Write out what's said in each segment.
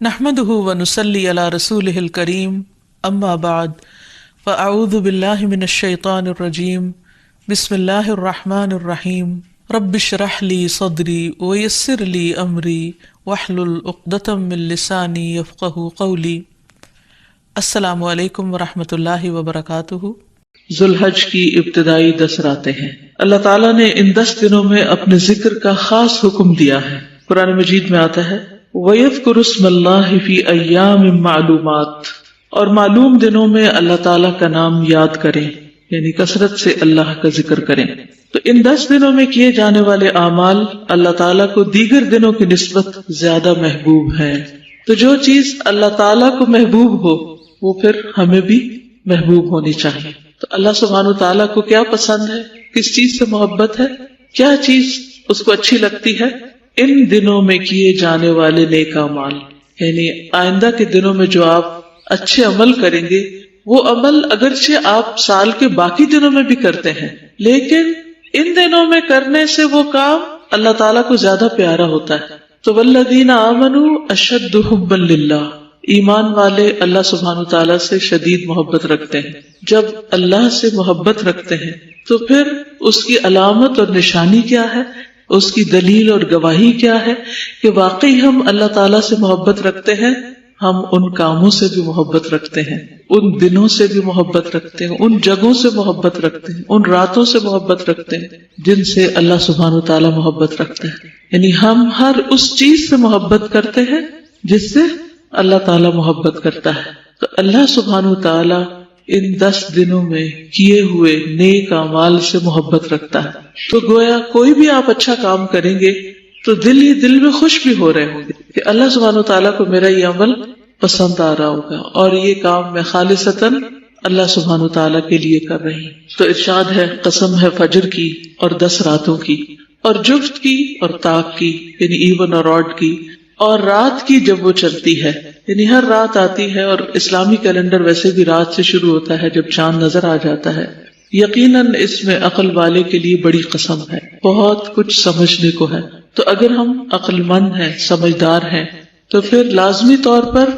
نحمده ونصلي على رسوله الكريم اما بعد فاعوذ بالله من الشيطان الرجيم بسم الله الرحمن الرحيم رب اشرح لي صدري ويسر لي امري واحلل عقدة من لساني يفقهوا قولي۔ السلام علیکم ورحمۃ اللہ وبرکاتہ۔ ذوالحج کی ابتدائی 10 راتیں ہیں۔ اللہ تعالیٰ نے ان 10 دنوں میں اپنے ذکر کا خاص حکم دیا ہے۔ قرآن مجید میں آتا ہے وَيَذْكُرُ اسْمَ اللَّهِ فِي أَيَّامٍ مَّعْلُومَاتٍ، اور معلوم دنوں میں اللہ تعالیٰ کا نام یاد کریں، یعنی کثرت سے اللہ کا ذکر کریں۔ تو ان 10 دنوں میں کیے جانے والے اعمال اللہ تعالیٰ کو دیگر دنوں کی نسبت زیادہ محبوب ہیں۔ تو جو چیز اللہ تعالیٰ کو محبوب ہو وہ پھر ہمیں بھی محبوب ہونی چاہیے۔ تو اللہ سبحانہ وتعالیٰ کو کیا پسند ہے، کس چیز سے محبت ہے، کیا چیز اس کو اچھی لگتی ہے؟ ان دنوں میں کیے جانے والے نیک اعمال، یعنی آئندہ کے دنوں میں جو آپ اچھے عمل کریں گے وہ عمل اگرچہ آپ سال کے باقی دنوں میں بھی کرتے ہیں، لیکن ان دنوں میں کرنے سے وہ کام اللہ تعالیٰ کو زیادہ پیارا ہوتا ہے۔ تو والذین آمنوا اشد حبا للہ، ایمان والے اللہ سبحانہ تعالیٰ سے شدید محبت رکھتے ہیں۔ جب اللہ سے محبت رکھتے ہیں تو پھر اس کی علامت اور نشانی کیا ہے، اس کی دلیل اور گواہی کیا ہے کہ واقعی ہم اللہ تعالیٰ سے محبت رکھتے ہیں۔ ہم ان کاموں سے بھی محبت رکھتے ہیں، ان دنوں سے بھی محبت رکھتے ہیں، ان جگہوں سے محبت رکھتے ہیں، ان راتوں سے محبت رکھتے ہیں جن سے اللہ سبحانہ تعالیٰ محبت رکھتا ہے۔ یعنی ہم ہر اس چیز سے محبت کرتے ہیں جس سے اللہ تعالیٰ محبت کرتا ہے۔ تو اللہ سبحانہ تعالیٰ ان 10 دنوں میں کیے ہوئے نیک اعمال سے محبت رکھتا ہے۔ تو گویا کوئی بھی آپ اچھا کام کریں گے تو دل ہی دل میں خوش بھی ہو رہے ہوں گے کہ اللہ سبحانہ تعالیٰ کو میرا یہ عمل پسند آ رہا ہوگا اور یہ کام میں خالصتاً اللہ سبحانہ تعالیٰ کے لیے کر رہی ہوں۔ تو ارشاد ہے قسم ہے فجر کی اور 10 راتوں کی، اور جفت کی اور طاق کی، یعنی ایون اور آڈ کی، اور رات کی جب وہ چلتی ہے، یعنی ہر رات آتی ہے، اور اسلامی کیلنڈر ویسے بھی رات سے شروع ہوتا ہے جب چاند نظر آ جاتا ہے۔ یقیناً اس میں عقل والے کے لیے بڑی قسم ہے، بہت کچھ سمجھنے کو ہے۔ تو اگر ہم عقل مند ہیں، سمجھدار ہیں، تو پھر لازمی طور پر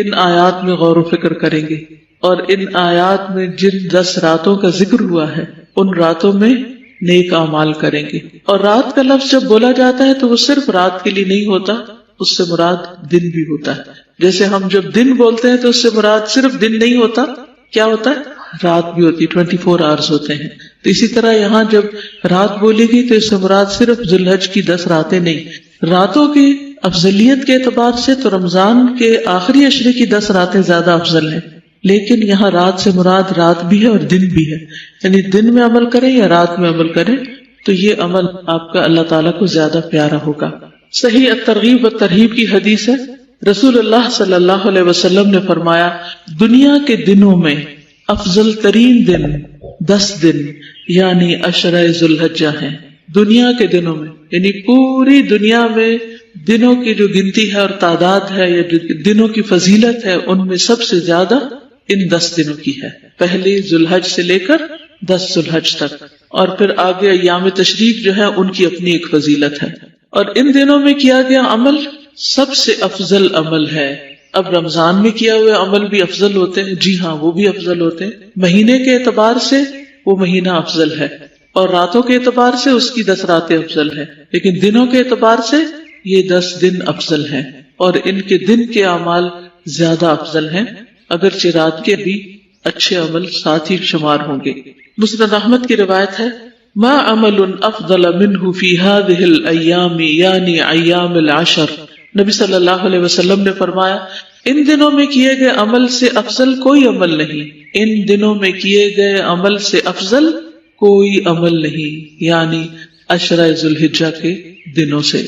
ان آیات میں غور و فکر کریں گے، اور ان آیات میں جن 10 راتوں کا ذکر ہوا ہے ان راتوں میں نیک اعمال کریں گے۔ اور رات کا لفظ جب بولا جاتا ہے تو وہ صرف رات کے لیے نہیں ہوتا، اس سے مراد دن بھی ہوتا ہے۔ جیسے ہم جب دن بولتے ہیں تو اس سے مراد صرف دن نہیں ہوتا، کیا ہوتا ہے؟ رات بھی ہوتی ہے، 24 آورز ہوتے ہیں۔ تو اسی طرح یہاں جب رات بولی گئی تو اس سے مراد صرف ذوالحج کی 10 راتیں نہیں۔ راتوں کی افضلیت کے اعتبار سے تو رمضان کے آخری عشرے کی 10 راتیں زیادہ افضل ہیں، لیکن یہاں رات سے مراد رات بھی ہے اور دن بھی ہے، یعنی دن میں عمل کریں یا رات میں عمل کریں تو یہ عمل آپ کا اللہ تعالیٰ کو زیادہ پیارا ہوگا۔ صحیح الترغیب و ترہیب کی حدیث ہے، رسول اللہ صلی اللہ علیہ وسلم نے فرمایا دنیا کے دنوں میں افضل ترین دن 10 دن یعنی عشرہ ذوالحجہ ہیں۔ دنیا کے دنوں میں یعنی پوری دنیا میں دنوں کی جو گنتی ہے اور تعداد ہے یا جو دنوں کی فضیلت ہے ان میں سب سے زیادہ ان 10 دنوں کی ہے، پہلی ذوالحج سے لے کر 10 ذوالحج تک، اور پھر آگے ایام تشریق جو ہے ان کی اپنی ایک فضیلت ہے۔ اور ان دنوں میں کیا گیا عمل سب سے افضل عمل ہے۔ اب رمضان میں کیا ہوئے عمل بھی افضل ہوتے ہیں، جی ہاں وہ بھی افضل ہوتے ہیں، مہینے کے اعتبار سے وہ مہینہ افضل ہے، اور راتوں کے اعتبار سے اس کی 10 راتیں افضل ہیں، لیکن دنوں کے اعتبار سے یہ 10 دن افضل ہیں، اور ان کے دن کے اعمال زیادہ افضل ہیں، اگرچہ رات کے بھی اچھے عمل ساتھ ہی شمار ہوں گے۔ مسند احمد کی روایت ہے ما عمل افضل منہ فی هذه الایام یعنی ایام العشر، نبی صلی اللہ علیہ وسلم نے فرمایا ان دنوں میں کیے گئے عمل سے افضل کوئی عمل نہیں، ان دنوں میں کیے گئے عمل سے افضل کوئی عمل نہیں، یعنی عشرہ ذوالحجہ کے دنوں سے۔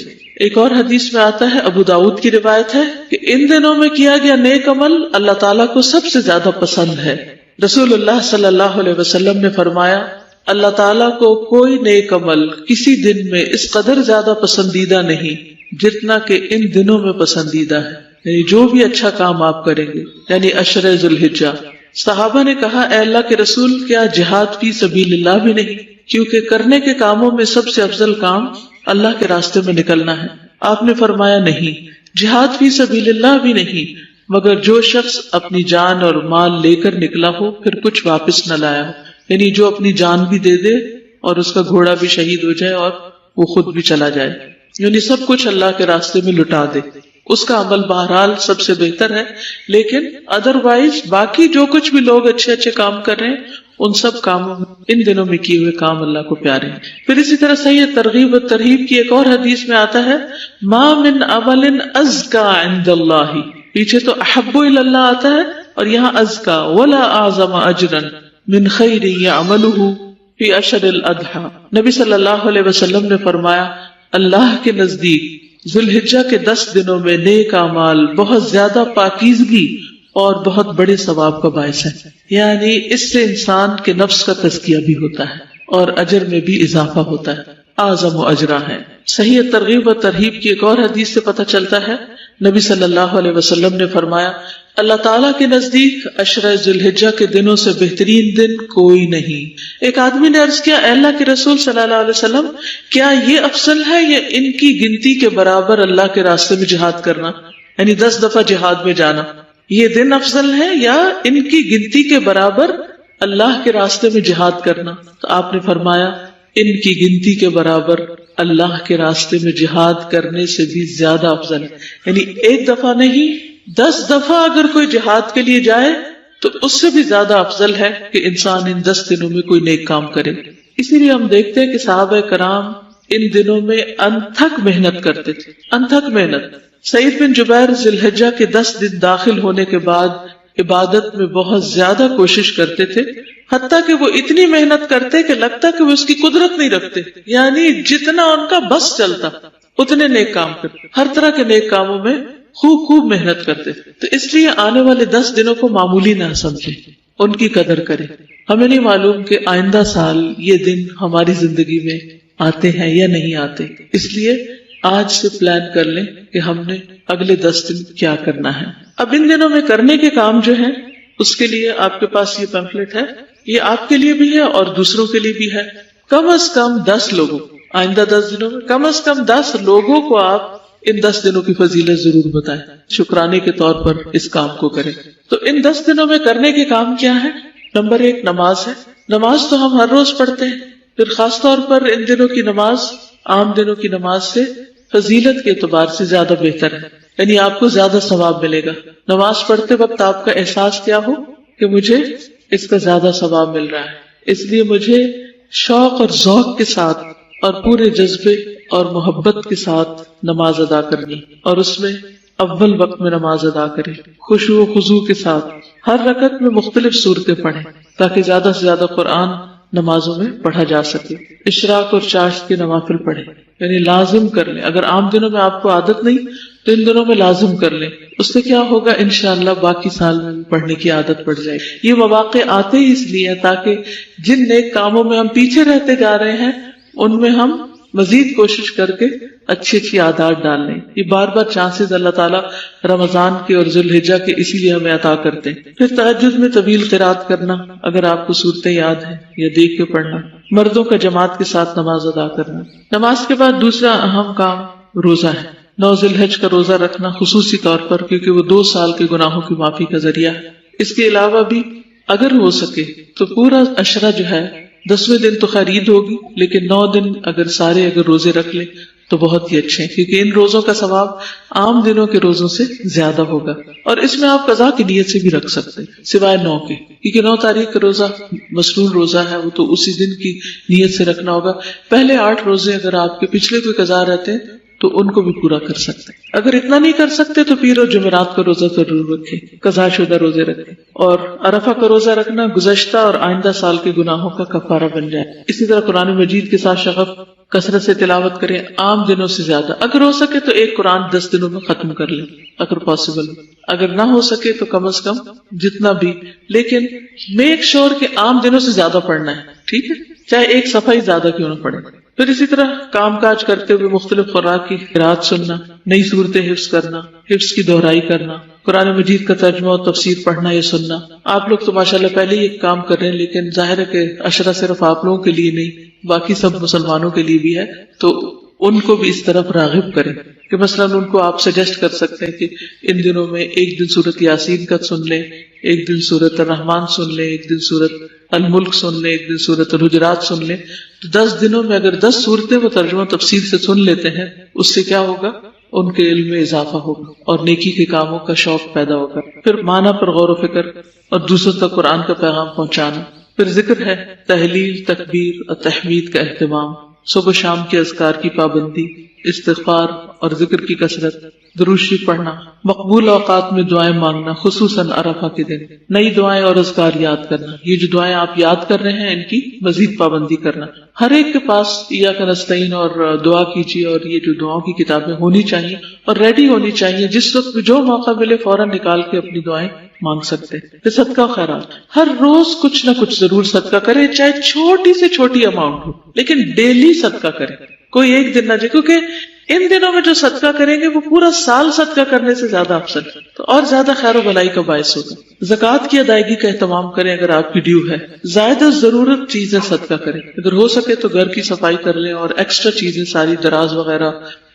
ایک اور حدیث میں آتا ہے، ابو داؤد کی روایت ہے کہ ان دنوں میں کیا گیا نیک عمل اللہ تعالیٰ کو سب سے زیادہ پسند ہے۔ رسول اللہ صلی اللہ علیہ وسلم نے فرمایا اللہ تعالیٰ کو کوئی نیک عمل کسی دن میں اس قدر زیادہ پسندیدہ نہیں جتنا کہ ان دنوں میں پسندیدہ ہے، یعنی جو بھی اچھا کام آپ کریں گے، یعنی عشرہ ذوالحجہ۔ صحابہ نے کہا اے اللہ کے رسول کیا جہاد فی سبیل اللہ بھی نہیں؟ کیونکہ کرنے کے کاموں میں سب سے افضل کام اللہ کے راستے میں نکلنا ہے۔ آپ نے فرمایا نہیں، جہاد فی سبیل اللہ بھی نہیں، مگر جو شخص اپنی جان اور مال لے کر نکلا ہو پھر کچھ واپس نہ لایا ہو، یعنی جو اپنی جان بھی دے دے اور اس کا گھوڑا بھی شہید ہو جائے اور وہ خود بھی چلا جائے، یعنی سب کچھ اللہ کے راستے میں لٹا دے، اس کا عمل بہرحال سب سے بہتر ہے. لیکن ادروائز باقی جو کچھ بھی لوگ اچھے اچھے کام کر رہے ہیں ان سب کاموں میں ان دنوں میں کیے ہوئے کام اللہ کو پیارے ہیں. پھر اسی طرح صحیح ترغیب و ترہیب کی ایک اور حدیث میں آتا ہے ما من عمل ازکا عند اللہ، پیچھے تو احب الی اللہ آتا ہے اور یہاں ازکا ولا اعظم اجرا من خیر یعملہ فی اشہر الاضحی. نبی صلی اللہ علیہ وسلم نے فرمایا اللہ کے نزدیک ذوالحجہ کے 10 دنوں میں نیک اعمال بہت زیادہ پاکیزگی اور بہت بڑے ثواب کا باعث ہے، یعنی اس سے انسان کے نفس کا تزکیہ بھی ہوتا ہے اور اجر میں بھی اضافہ ہوتا ہے، اعظم و اجرا ہے. صحیح ترغیب و ترہیب کی ایک اور حدیث سے پتہ چلتا ہے نبی صلی اللہ علیہ وسلم نے فرمایا اللہ تعالیٰ کے نزدیک عشرہ ذوالحجہ کے دنوں سے بہترین دن کوئی نہیں. ایک آدمی نے عرض کیا اے اللہ کے رسول صلی اللہ علیہ وسلم کیا یہ افضل ہے یا ان کی گنتی کے برابر اللہ کے راستے میں جہاد کرنا، یعنی 10 دفعہ جہاد میں جانا، یہ دن افضل ہے یا ان کی گنتی کے برابر اللہ کے راستے میں جہاد کرنا؟ تو آپ نے فرمایا ان کی گنتی کے برابر اللہ کے راستے میں جہاد کرنے سے بھی زیادہ افضل ہے. یعنی ایک دفعہ نہیں 10 دفعہ اگر کوئی جہاد کے لیے جائے تو اس سے بھی زیادہ افضل ہے کہ انسان ان 10 دنوں میں کوئی نیک کام کرے. اسی لیے ہم دیکھتے ہیں کہ صحابہ کرام ان دنوں میں انتھک محنت کرتے تھے، انتھک محنت. سعید بن جبیر ذی الحجہ کے 10 دن داخل ہونے کے بعد عبادت میں بہت زیادہ کوشش کرتے تھے، حتیٰ کہ وہ اتنی محنت کرتے کہ لگتا کہ وہ اس کی قدرت نہیں رکھتے، یعنی جتنا ان کا بس چلتا اتنے نیک کام کرتے، ہر طرح کے نیک کاموں میں خوب محنت کرتے. تو اس لیے آنے والے 10 دنوں کو معمولی نہ سمجھے، ان کی قدر کرے. ہمیں نہیں معلوم کہ آئندہ سال یہ دن ہماری زندگی میں آتے ہیں یا نہیں آتے، اس لیے آج سے پلان کر لیں کہ ہم نے اگلے 10 دن کیا کرنا ہے. اب ان دنوں میں کرنے کے کام جو ہیں اس کے لیے آپ کے پاس یہ پیمفلٹ ہے، یہ آپ کے لیے بھی ہے اور دوسروں کے لیے بھی ہے. کم از کم 10 لوگوں، آئندہ 10 دنوں میں کم از کم 10 لوگوں کو آپ ان 10 دنوں کی فضیلت ضرور بتائیں، شکرانے کے طور پر اس کام کو کریں. تو ان 10 دنوں میں کرنے کے کام کیا ہے؟ نمبر 1 نماز ہے. نماز تو ہم ہر روز پڑھتے ہیں، پھر خاص طور پر ان دنوں کی نماز عام دنوں کی نماز سے فضیلت کے اعتبار سے زیادہ بہتر ہے، یعنی آپ کو زیادہ ثواب ملے گا. نماز پڑھتے وقت آپ کا احساس کیا ہو کہ مجھے اس کا زیادہ ثواب مل رہا ہے، اس لیے مجھے شوق اور ذوق کے ساتھ اور پورے جذبے اور محبت کے ساتھ نماز ادا کرنی، اور اس میں اول وقت میں نماز ادا کریں، خشوع و خضوع کے ساتھ. ہر رکعت میں مختلف سورتیں پڑھیں تاکہ زیادہ سے زیادہ قرآن نمازوں میں پڑھا جا سکے. اشراق اور چاشت کے نوافل پڑھیں، یعنی لازم کر لیں. اگر عام دنوں میں آپ کو عادت نہیں تو ان دنوں میں لازم کر لیں. اس سے کیا ہوگا انشاءاللہ باقی سال میں پڑھنے کی عادت پڑ جائے. یہ مواقع آتے ہی اس لیے تاکہ جن نیک کاموں میں ہم پیچھے رہتے جا رہے ہیں ان میں ہم مزید کوشش کر کے اچھی عادات ڈال لیں. یہ بار بار چانسز اللہ تعالیٰ رمضان کے اور ذوالحجہ کے اسی لیے ہمیں عطا کرتے ہیں. پھر تہجد میں طویل قرات کرنا اگر آپ کو صورتیں یاد ہیں یا دیکھ کے پڑھنا. مردوں کا جماعت کے ساتھ نماز ادا کرنا. نماز کے بعد دوسرا اہم کام روزہ ہے. 9 ذوالحج کا روزہ رکھنا خصوصی طور پر، کیونکہ وہ 2 سال کے گناہوں کی معافی کا ذریعہ ہے. اس کے علاوہ بھی اگر ہو سکے تو پورا عشرہ جو ہے 10ویں دن تو خیر عید ہوگی، لیکن 9 دن اگر روزے رکھ لیں تو بہت ہی اچھے ہیں، کیونکہ ان روزوں کا ثواب عام دنوں کے روزوں سے زیادہ ہوگا. اور اس میں آپ قضا کی نیت سے بھی رکھ سکتے ہیں سوائے 9 کے، کیونکہ 9 تاریخ کا روزہ مسنون روزہ ہے، وہ تو اسی دن کی نیت سے رکھنا ہوگا. پہلے 8 روزے اگر آپ کے پچھلے کوئی قضا رہتے ہیں تو ان کو بھی پورا کر سکتے ہیں. اگر اتنا نہیں کر سکتے تو پیر اور جمعرات کا روزہ ضرور رکھیں، قضا شدہ روزے رکھیں. اور عرفہ کا روزہ رکھنا گزشتہ اور آئندہ سال کے گناہوں کا کفارہ بن جائے. اسی طرح قرآن مجید کے ساتھ شغف کثرت سے تلاوت کریں، عام دنوں سے زیادہ. اگر ہو سکے تو ایک قرآن 10 دنوں میں ختم کر لیں اگر پاسبل. اگر نہ ہو سکے تو کم از کم جتنا بھی، لیکن میک شور کہ عام دنوں سے زیادہ پڑھنا ہے، ٹھیک ہے، چاہے ایک صفحہ ہی زیادہ کیوں نہ پڑھے. پھر اسی طرح کام کاج کرتے ہوئے مختلف خوراک کی قرات سننا، نئی صورتیں حفظ کرنا، حفظ کی دہرائی کرنا، قرآن مجید کا ترجمہ اور تفسیر پڑھنا یا سننا. آپ لوگ تو ماشاءاللہ پہلے ہی ایک کام کر رہے ہیں، لیکن ظاہر ہے کہ عشرہ صرف آپ لوگوں کے لیے نہیں، باقی سب مسلمانوں کے لیے بھی ہے. تو ان کو بھی اس طرف راغب کریں کہ مثلاً ان کو آپ سجیسٹ کر سکتے ہیں کہ ان دنوں میں ایک دن سورت یاسین کا سن لیں، ایک دن سورت الرحمن سن لیں، ایک دن سورت الملک سن لیں، ایک دن سورت الحجرات سن لیں. تو 10 دنوں میں اگر 10 صورتیں وہ ترجمہ تفسیر سے سن لیتے ہیں، اس سے کیا ہوگا؟ ان کے علم میں اضافہ ہوگا اور نیکی کے کاموں کا شوق پیدا ہوگا. پھر معنی پر غور و فکر اور دوسروں تک قرآن کا پیغام پہنچانا. پھر ذکر ہے، تحلیل، تکبیر اور تحمید کا اہتمام، صبح شام کے اذکار کی پابندی، استغفار اور ذکر کی کثرت، درود شریف پڑھنا، مقبول اوقات میں دعائیں مانگنا، خصوصاً عرفہ کے دن، نئی دعائیں اور اذکار یاد کرنا. یہ جو دعائیں آپ یاد کر رہے ہیں ان کی مزید پابندی کرنا. ہر ایک کے پاس ایاک نستعین اور دعا کیجیے اور یہ جو دعاؤں کی کتابیں ہونی چاہیے اور ریڈی ہونی چاہیے، جس وقت بھی جو موقع ملے فوراً نکال کے اپنی دعائیں مانگ سکتے ہیں. پھر صدقہ و خیرات، ہر روز کچھ نہ کچھ ضرور صدقہ کرے، چاہے چھوٹی سے چھوٹی اماؤنٹ ہو، لیکن ڈیلی صدقہ کرے، کوئی ایک دن نہ جائے، کیونکہ ان دنوں میں جو صدقہ کریں گے وہ پورا سال صدقہ کرنے سے زیادہ افضل ہے، تو اور زیادہ خیر و بھلائی کا باعث ہوگا. زکوٰۃ کی ادائیگی کا اہتمام کریں اگر آپ کی ڈیو ہے. زائدہ ضرورت چیزیں صدقہ کریں، اگر ہو سکے تو گھر کی صفائی کر لیں اور ایکسٹرا چیزیں ساری دراز وغیرہ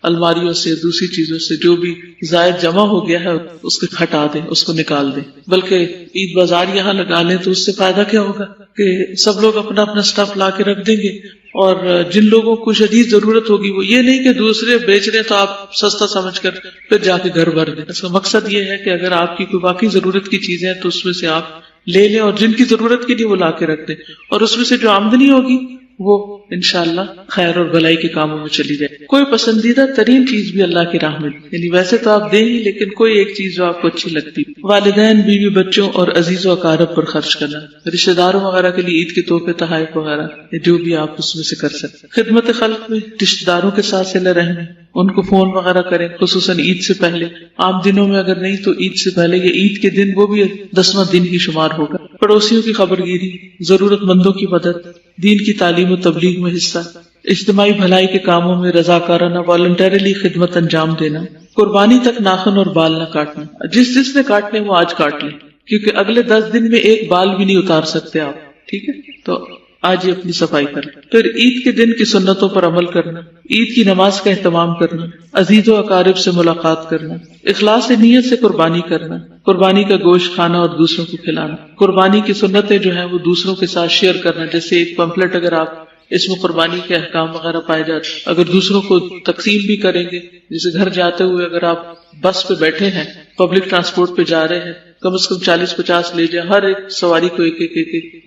الماریوں سے دوسری چیزوں سے جو بھی زائد جمع ہو گیا ہے اس کو ہٹا دیں، اس کو نکال دیں. بلکہ عید بازار یہاں لگا لیں تو اس سے فائدہ کیا ہوگا کہ سب لوگ اپنا اپنا سٹف لا کے رکھ دیں گے، اور جن لوگوں کو شدید ضرورت ہوگی وہ یہ نہیں کہ دوسرے بیچ رہے تو آپ سستا سمجھ کر پھر جا کے گھر بھر دیں. اس کا مقصد یہ ہے کہ اگر آپ کی کوئی باقی ضرورت کی چیزیں ہیں تو اس میں سے آپ لے لیں، اور جن کی ضرورت کی نہیں وہ لا کے رکھ دیں، اور اس میں سے جو آمدنی ہوگی وہ انشاءاللہ خیر اور بھلائی کے کاموں میں چلی جائے. کوئی پسندیدہ ترین چیز بھی اللہ کی راہ میں، یعنی ویسے تو آپ دیں ہی، لیکن کوئی ایک چیز جو آپ کو اچھی لگتی. والدین، بیوی، بچوں اور عزیز و اقارب پر خرچ کرنا، رشتہ داروں وغیرہ کے لیے عید کے تحفے، تحائف وغیرہ، جو بھی آپ اس میں سے کر سکتے. خدمت خلق میں رشتہ داروں کے ساتھ صلہ رحمی، ان کو فون وغیرہ کریں، خصوصاً عید سے پہلے. عام دنوں میں اگر نہیں تو عید سے پہلے یا عید کے دن، وہ بھی 10واں دن ہی شمار ہوگا. پڑوسیوں کی خبرگیری، ضرورت مندوں کی مدد، دین کی تعلیم و تبلیغ میں حصہ، اجتماعی بھلائی کے کاموں میں رضاکارانہ والنٹریلی خدمت انجام دینا. قربانی تک ناخن اور بال نہ کاٹنا، جس نے کاٹنے وہ آج کاٹ لیں، کیونکہ اگلے 10 دن میں ایک بال بھی نہیں اتار سکتے آپ. ٹھیک ہے، تو آج ہی اپنی صفائی کریں. پھر عید کے دن کی سنتوں پر عمل کرنا، عید کی نماز کا اہتمام کرنا، عزیز و اقارب سے ملاقات کرنا، اخلاص نیت سے قربانی کرنا، قربانی کا گوشت کھانا اور دوسروں کو کھلانا. قربانی کی سنتیں جو ہیں وہ دوسروں کے ساتھ شیئر کرنا، جیسے ایک پمفلٹ اگر آپ اس میں قربانی کے احکام وغیرہ پائے جاتے، اگر دوسروں کو تقسیم بھی کریں گے، جیسے گھر جاتے ہوئے اگر آپ بس پہ بیٹھے ہیں، پبلک ٹرانسپورٹ پہ جا رہے ہیں، کم از کم 40-50 لے جائیں، ہر ایک سواری کو ایک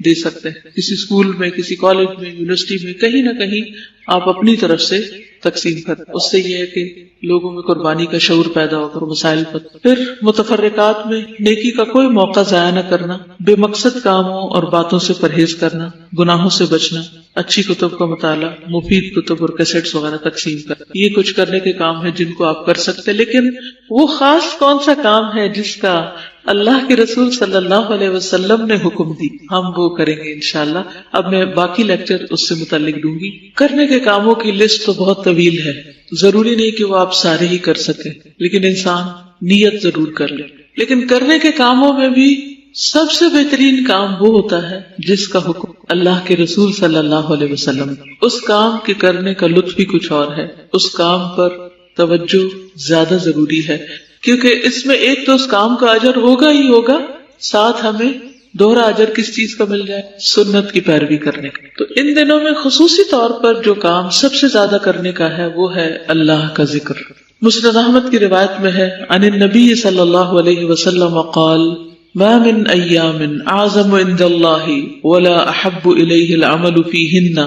دے سکتے ہیں. کسی اسکول میں، کسی کالج میں، یونیورسٹی میں، کہیں نہ کہیں آپ اپنی طرف سے تقسیم کریں. اس سے یہ ہے کہ لوگوں میں قربانی کا شعور پیدا ہوگا اور مسائل پر. پھر متفرقات میں نیکی کا کوئی موقع ضائع نہ کرنا، بے مقصد کاموں اور باتوں سے پرہیز کرنا، گناہوں سے بچنا، اچھی کتب کا مطالعہ، مفید کتب اور کیسٹس وغیرہ تقسیم کرنا. یہ کچھ کرنے کے کام ہیں جن کو آپ کر سکتے، لیکن وہ خاص کون سا کام ہے جس کا اللہ کے رسول صلی اللہ علیہ وسلم نے حکم دی، ہم وہ کریں گے انشاءاللہ. اب میں باقی لیکچر اس سے متعلق دوں گی. کرنے کے کاموں کی لسٹ تو بہت طویل ہے، ضروری نہیں کہ وہ آپ سارے ہی کر سکیں، لیکن انسان نیت ضرور کر لے. لیکن کرنے کے کاموں میں بھی سب سے بہترین کام وہ ہوتا ہے جس کا حکم اللہ کے رسول صلی اللہ علیہ وسلم. اس کام کے کرنے کا لطف بھی کچھ اور ہے، اس کام پر توجہ زیادہ ضروری ہے، کیونکہ اس میں ایک تو اس کام کا اجر ہوگا ہی ہوگا، ساتھ ہمیں دوہرا اجر کس چیز کا مل جائے؟ سنت کی پیروی کرنے کا. تو ان دنوں میں خصوصی طور پر جو کام سب سے زیادہ کرنے کا ہے وہ ہے اللہ کا ذکر. مسند احمد کی روایت میں ہے، عن النبی صلی اللہ علیہ وسلم قال ما من ایام اعظم عند اللہ ولا احب الیہ العمل فیہن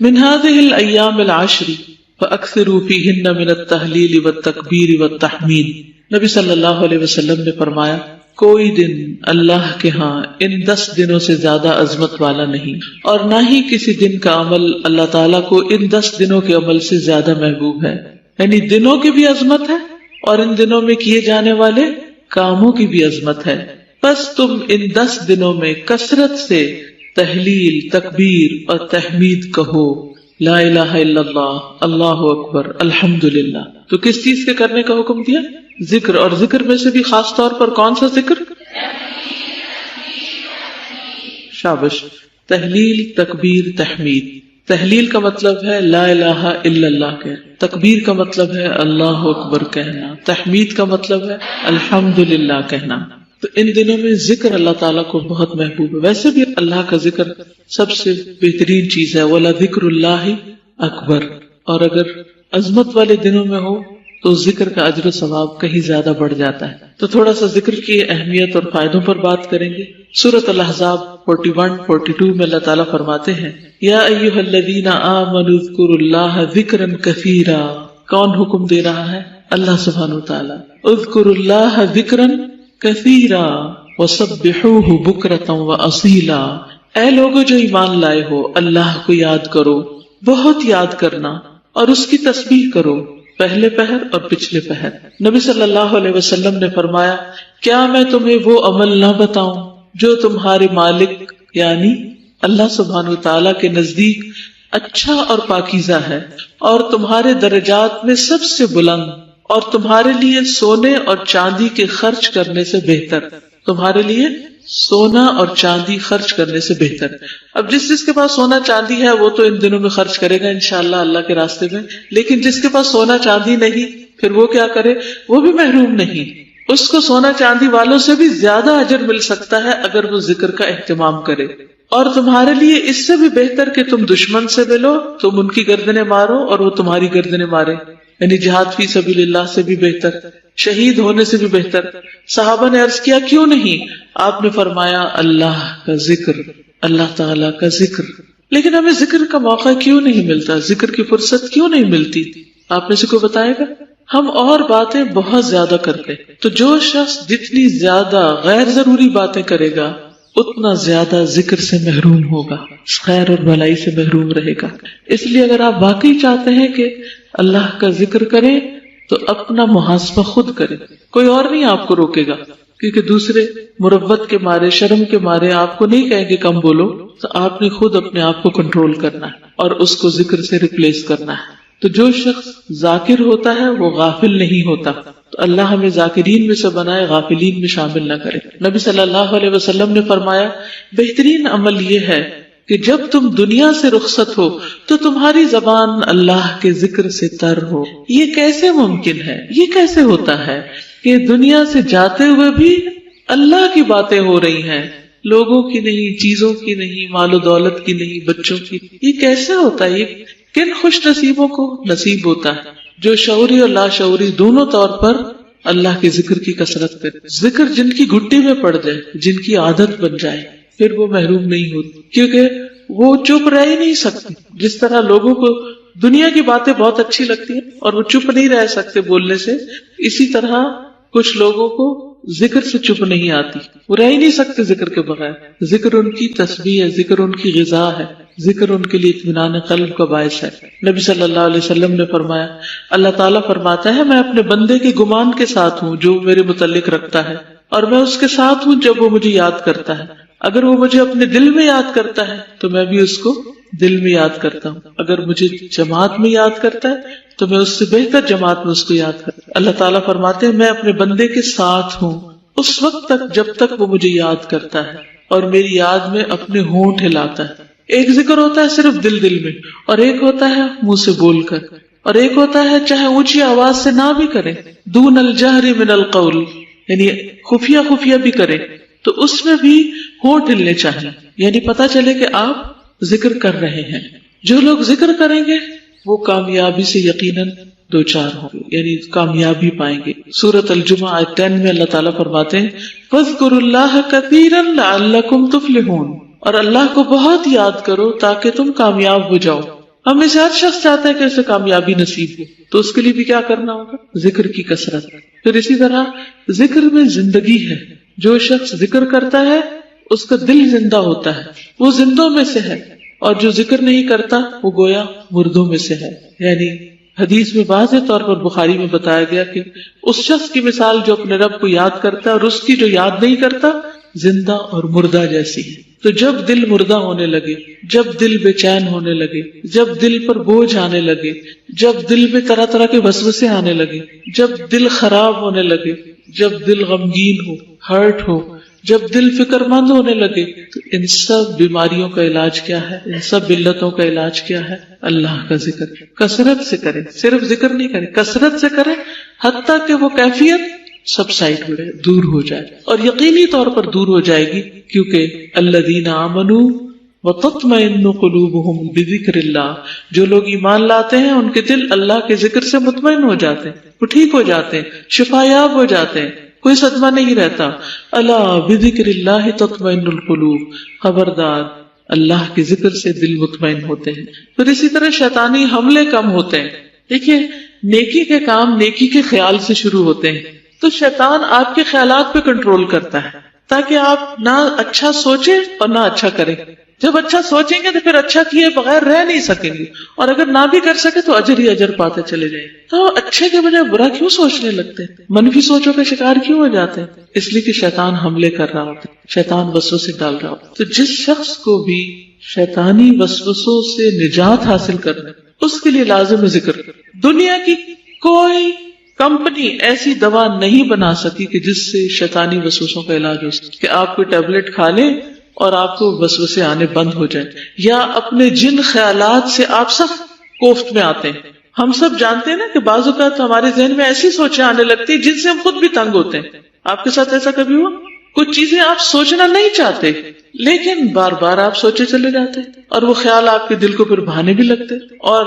من هذه الایام العشر فاکثروا فیہن من التہلیل والتکبیر والتحمید. نبی صلی اللہ علیہ وسلم نے فرمایا، کوئی دن اللہ کے ہاں ان 10 دنوں سے زیادہ عظمت والا نہیں، اور نہ ہی کسی دن کا عمل اللہ تعالیٰ کو ان 10 دنوں کے عمل سے زیادہ محبوب ہے. یعنی دنوں کی بھی عظمت ہے اور ان دنوں میں کیے جانے والے کاموں کی بھی عظمت ہے. بس تم ان 10 دنوں میں کثرت سے تحلیل، تکبیر اور تحمید کہو، لا الہ الا اللہ، اللہ اکبر، الحمدللہ. تو کس چیز کے کرنے کا حکم دیا؟ ذکر. اور ذکر میں سے بھی خاص طور پر کون سا ذکر؟ شابش. تحلیل، تکبیر، تحمید. تحلیل کا مطلب ہے لا الہ الا اللہ کہنا، تکبیر کا مطلب ہے اللہ اکبر کہنا، تحمید کا مطلب ہے الحمدللہ کہنا۔ تو ان دنوں میں ذکر اللہ تعالیٰ کو بہت محبوب ہے۔ ویسے بھی اللہ کا ذکر سب سے بہترین چیز ہے، وَلَذِكْرُ اللَّهِ اکبر۔ اور اگر عظمت والے دنوں میں ہو تو ذکر کا اجر و ثواب کہیں زیادہ بڑھ جاتا ہے۔ تو تھوڑا سا ذکر کی اہمیت اور فائدوں پر بات کریں گے۔ سورۃ الاحزاب 41-42 میں اللہ تعالیٰ فرماتے ہیں یا ایھا الذین آمنوا اذکروا اللہ ذکرا کثیرا۔ کون حکم دے رہا ہے؟ اللہ سبحانہ وتعالیٰ۔ اذکروا اللہ ذکرا کثیرا وسبحوہ بکرۃ واصیلا۔ اے لوگو جو ایمان لائے ہو، اللہ کو یاد کرو، بہت یاد کرنا، اور اس کی تسبیح کرو پہلے پہر اور پچھلے پہر۔ نبی صلی اللہ علیہ وسلم نے فرمایا کیا میں تمہیں وہ عمل نہ بتاؤں جو تمہارے مالک یعنی اللہ سبحانہ وتعالیٰ کے نزدیک اچھا اور پاکیزہ ہے، اور تمہارے درجات میں سب سے بلند، اور تمہارے لیے سونے اور چاندی کے خرچ کرنے سے بہتر، تمہارے لیے سونا اور چاندی خرچ کرنے سے بہتر۔ اب جس کے پاس سونا چاندی ہے وہ تو ان دنوں میں خرچ کرے گا انشاءاللہ اللہ کے راستے میں، لیکن جس کے پاس سونا چاندی نہیں پھر وہ کیا کرے؟ وہ بھی محروم نہیں، اس کو سونا چاندی والوں سے بھی زیادہ اجر مل سکتا ہے اگر وہ ذکر کا اہتمام کرے۔ اور تمہارے لیے اس سے بھی بہتر کہ تم دشمن سے ملو، تم ان کی گردنیں مارو اور وہ تمہاری گردنیں مارے، یعنی جہاد فی سبیل اللہ سے بھی بہتر، شہید ہونے سے بھی بہتر۔ صحابہ نے عرض کیا کیوں نہیں؟ آپ نے فرمایا اللہ کا ذکر، اللہ تعالی کا ذکر۔ لیکن ہمیں ذکر کا موقع کیوں نہیں ملتا؟ ذکر کی فرصت کیوں نہیں ملتی؟ آپ میں سے کوئی بتائے گا؟ ہم اور باتیں بہت زیادہ کرتے، تو جو شخص جتنی زیادہ غیر ضروری باتیں کرے گا اتنا زیادہ ذکر سے محروم ہوگا، خیر اور بھلائی سے محروم رہے گا۔ اس لیے اگر آپ واقعی چاہتے ہیں کہ اللہ کا ذکر کریں تو اپنا محاسبہ خود کریں، کوئی اور نہیں آپ کو روکے گا، کیونکہ دوسرے مروت کے مارے، شرم کے مارے آپ کو نہیں کہیں گے کم بولو، تو آپ نے خود اپنے آپ کو کنٹرول کرنا ہے اور اس کو ذکر سے ریپلیس کرنا ہے۔ تو جو شخص ذاکر ہوتا ہے وہ غافل نہیں ہوتا، تو اللہ ہمیں ذاکرین میں سے بنائے، غافلین میں شامل نہ کرے۔ نبی صلی اللہ علیہ وسلم نے فرمایا بہترین عمل یہ ہے کہ جب تم دنیا سے رخصت ہو تو تمہاری زبان اللہ کے ذکر سے تر ہو۔ یہ کیسے ممکن ہے؟ یہ کیسے ہوتا ہے کہ دنیا سے جاتے ہوئے بھی اللہ کی باتیں ہو رہی ہیں، لوگوں کی نہیں، چیزوں کی نہیں، مال و دولت کی نہیں، بچوں کی؟ یہ کیسے ہوتا ہے؟ یہ کن خوش نصیبوں کو نصیب ہوتا ہے جو شعوری اور لاشعوری دونوں طور پر اللہ کے ذکر کی کثرت کرے۔ ذکر جن کی گھٹی میں پڑ جائے، جن کی عادت بن جائے، پھر وہ محروم نہیں ہوتی، کیونکہ وہ چپ رہ ہی نہیں سکتی۔ جس طرح لوگوں کو دنیا کی باتیں بہت اچھی لگتی ہیں اور وہ چپ نہیں رہ سکتے بولنے سے، اسی طرح کچھ لوگوں کو ذکر سے چپ نہیں آتی، وہ رہ ہی نہیں سکتے ذکر کے بغیر۔ ذکر ان کی تسبیح ہے، ذکر ان کی غذا ہے، ذکر ان کے لیے اطمینان قلب کا باعث ہے۔ نبی صلی اللہ علیہ وسلم نے فرمایا اللہ تعالیٰ فرماتا ہے میں اپنے بندے کے گمان کے ساتھ ہوں جو میرے متعلق رکھتا ہے، اور میں اس کے ساتھ ہوں جب وہ مجھے یاد کرتا ہے۔ اگر وہ مجھے اپنے دل میں یاد کرتا ہے تو میں بھی اس کو دل میں یاد کرتا ہوں، اگر مجھے جماعت میں یاد کرتا ہے تو میں اس سے بہتر جماعت میں اس کو یاد کرتا ہوں۔ اللہ تعالیٰ فرماتے ہیں میں اپنے بندے کے ساتھ ہوں اس وقت تک جب تک وہ مجھے یاد کرتا ہے اور میری یاد میں اپنے ہونٹ ہلاتا ہے۔ ایک ذکر ہوتا ہے صرف دل میں، اور ایک ہوتا ہے منہ سے بول کر، اور ایک ہوتا ہے چاہے اونچی آواز سے نہ بھی کرے، دون الجہر من القول، یعنی خفیہ خفیہ بھی کرے، تو اس میں بھی ہونٹ ہلنے چاہیے، یعنی پتہ چلے کہ آپ ذکر کر رہے ہیں۔ جو لوگ ذکر کریں گے وہ کامیابی سے یقیناً دو چار ہوں گے، یعنی کامیابی پائیں گے۔ سورۃ الجمعہ آیت 10 میں اللہ تعالیٰ فرماتے ہیں فاذکروا اللہ کثیرا لعلکم تفلحون، اور اللہ کو بہت یاد کرو تاکہ تم کامیاب ہو جاؤ۔ ہم میں سے ہر شخص چاہتا ہے کہ اسے کامیابی نصیب ہو، تو اس کے لیے بھی کیا کرنا ہوگا؟ ذکر کی کثرت۔ پھر اسی طرح ذکر میں زندگی ہے، جو شخص ذکر کرتا ہے اس کا دل زندہ ہوتا ہے، وہ زندوں میں سے ہے، اور جو ذکر نہیں کرتا وہ گویا مردوں میں سے ہے۔ یعنی حدیث میں واضح طور پر بخاری میں بتایا گیا کہ اس شخص کی مثال جو اپنے رب کو یاد کرتا ہے اور اس کی جو یاد نہیں کرتا زندہ اور مردہ جیسی ہے۔ تو جب دل مردہ ہونے لگے، جب دل بے چین ہونے لگے، جب دل پر بوجھ آنے لگے، جب دل میں طرح طرح کے وسوسے آنے لگے، جب دل خراب ہونے لگے، جب دل غمگین ہو، ہرٹ ہو، جب دل فکر مند ہونے لگے، تو ان سب بیماریوں کا علاج کیا ہے؟ ان سب علتوں کا علاج کیا ہے؟ اللہ کا ذکر. کثرت سے کریں، صرف ذکر نہیں کریں، کثرت سے کریں حتیٰ کہ وہ کیفیت سب سائڈ ہو جائے، دور ہو جائے، اور یقینی طور پر دور ہو جائے گی، کیونکہ الذین آمنوا وتطمئن قلوبهم بذکر اللہ، جو لوگ ایمان لاتے ہیں ان کے دل اللہ کے ذکر سے مطمئن ہو جاتے ہیں، وہ ٹھیک ہو جاتے ہیں، شفا یاب ہو جاتے ہیں، کوئی صدمہ نہیں رہتا. الا بذکر اللہ تطمئن القلوب، خبردار اللہ کے ذکر سے دل مطمئن ہوتے ہیں. پھر اسی طرح شیطانی حملے کم ہوتے ہیں. دیکھیے نیکی کے کام نیکی کے خیال سے شروع ہوتے ہیں، تو شیطان آپ کے خیالات پہ کنٹرول کرتا ہے تاکہ آپ نہ اچھا سوچیں اور نہ اچھا کریں. جب اچھا سوچیں گے تو پھر اچھا کیے بغیر رہ نہیں سکیں گے، اور اگر نہ بھی کر سکے تو اجر ہی اجر پاتے چلے جائیں. تو اچھے کے بجائے برا کیوں سوچنے لگتے ہیں؟ منفی سوچوں کا شکار کیوں ہو جاتے ہیں؟ اس لیے کہ شیطان حملے کر رہا ہوتا ہے، شیطان وسوسے ڈال رہا ہوتا ہے. تو جس شخص کو بھی شیطانی وسوسوں سے نجات حاصل کرنا، اس کے لیے لازم ہے ذکر. دنیا کی کوئی کمپنی ایسی دوا نہیں بنا سکی کہ جس سے شیطانی وسوسوں کا علاج ہو سکے، کہ آپ کوئی ٹیبلٹ کھا لیں اور آپ کو وسوسے آنے بند ہو جائیں، یا اپنے جن خیالات سے آپ سب کوفت میں آتے ہیں. ہم سب جانتے ہیں نا کہ بعض اوقات ہمارے ذہن میں ایسی سوچیں آنے لگتی ہیں جن سے ہم خود بھی تنگ ہوتے ہیں. آپ کے ساتھ ایسا کبھی ہوا؟ کچھ چیزیں آپ سوچنا نہیں چاہتے لیکن بار بار آپ سوچے چلے جاتے، اور وہ خیال آپ کے دل کو پھر بھانے بھی لگتے، اور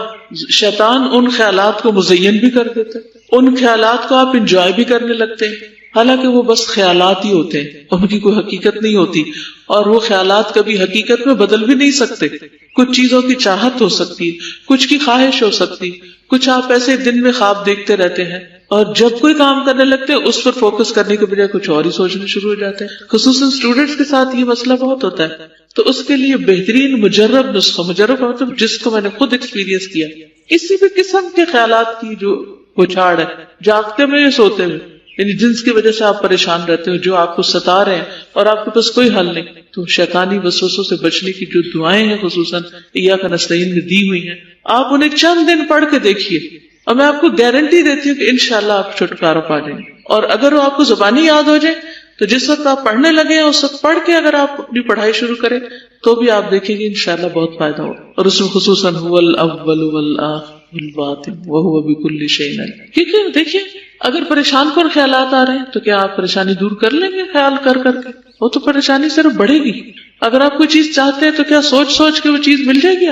شیطان ان خیالات کو مزین بھی کر دیتا، ان خیالات کو آپ انجوائے بھی کرنے لگتے ہیں، حالانکہ وہ بس خیالات ہی ہوتے ہیں، ان کی کوئی حقیقت نہیں ہوتی، اور وہ خیالات کبھی حقیقت میں بدل بھی نہیں سکتے. کچھ چیزوں کی چاہت ہو سکتی، کچھ کی خواہش ہو سکتی، کچھ آپ ایسے دن میں خواب دیکھتے رہتے ہیں، اور جب کوئی کام کرنے لگتے ہیں اس پر فوکس کرنے کے بجائے کچھ اور ہی سوچنے شروع ہو جاتے ہیں. خصوصاً اسٹوڈینٹس کے ساتھ یہ مسئلہ بہت ہوتا ہے. تو اس کے لیے بہترین مجرب نسخہ، مجرب مطلب جس کو میں نے خود ایکسپیرینس کیا، کسی بھی قسم کے خیالات کی جو پچھاڑ ہے، جاگتے میں یا سوتے میں، یعنی جنس کی وجہ سے آپ پریشان رہتے ہو، جو آپ کو ستا رہے ہیں اور آپ کے پاس کوئی حل نہیں، تو شیطانی وسوسوں سے بچنے کی جو دعائیں ہیں خصوصاً ایاک نستعین میں دی ہوئی ہیں، آپ انہیں چند دن پڑھ کے دیکھیے، اور میں آپ کو گارنٹی دیتی ہوں کہ انشاءاللہ آپ چھٹکارا پا جائیں گے. اور اگر وہ آپ کو زبانی یاد ہو جائے تو جس وقت آپ پڑھنے لگے ہیں اس وقت پڑھ کے اگر آپ اپنی پڑھائی شروع کریں تو بھی آپ دیکھیں گے انشاءاللہ بہت فائدہ ہوگا. اور اس میں خصوصاً هو الاول والآخر والباطن وهو بكل شيء عليم. کیونکہ دیکھیے اگر پریشان کن خیالات آ رہے ہیں تو کیا آپ پریشانی دور کر لیں گے خیال کر کر کے؟ وہ تو پریشانی صرف بڑھے گی. اگر آپ کوئی چیز چاہتے ہیں تو کیا سوچ سوچ کے وہ چیز مل جائے گی؟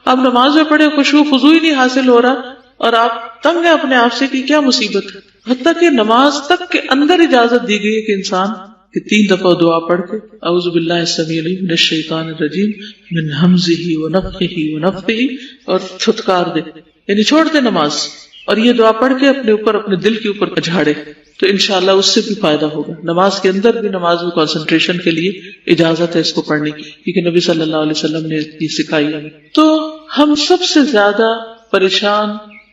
آپ نماز میں پڑھے خشوع خضوع ہی نہیں حاصل ہو رہا اور آپ تنگ ہیں اپنے آپ سے کہ کیا مصیبت ہے. حتیٰ کہ نماز تک کے اندر اجازت دی گئی ہے کہ انسان کہ 3 دفعہ دعا پڑھ کے اعوذ باللہ السمیع العلیم من الشیطان الرجیم من ہمزہ ونفخہ ونفثہ، اور چھٹکار دے، یعنی چھوڑ دے نماز، اور یہ دعا پڑھ کے اپنے اوپر اپنے دل کے اوپر جھاڑے، تو انشاءاللہ اس سے بھی فائدہ ہوگا. نماز کے اندر بھی، نماز میں کنسنٹریشن کے لیے اجازت ہے اس کو پڑھنے کی، کیونکہ نبی صلی اللہ علیہ وسلم نے یہ سکھائی ہمیں. تو ہم سب سے زیادہ پریشان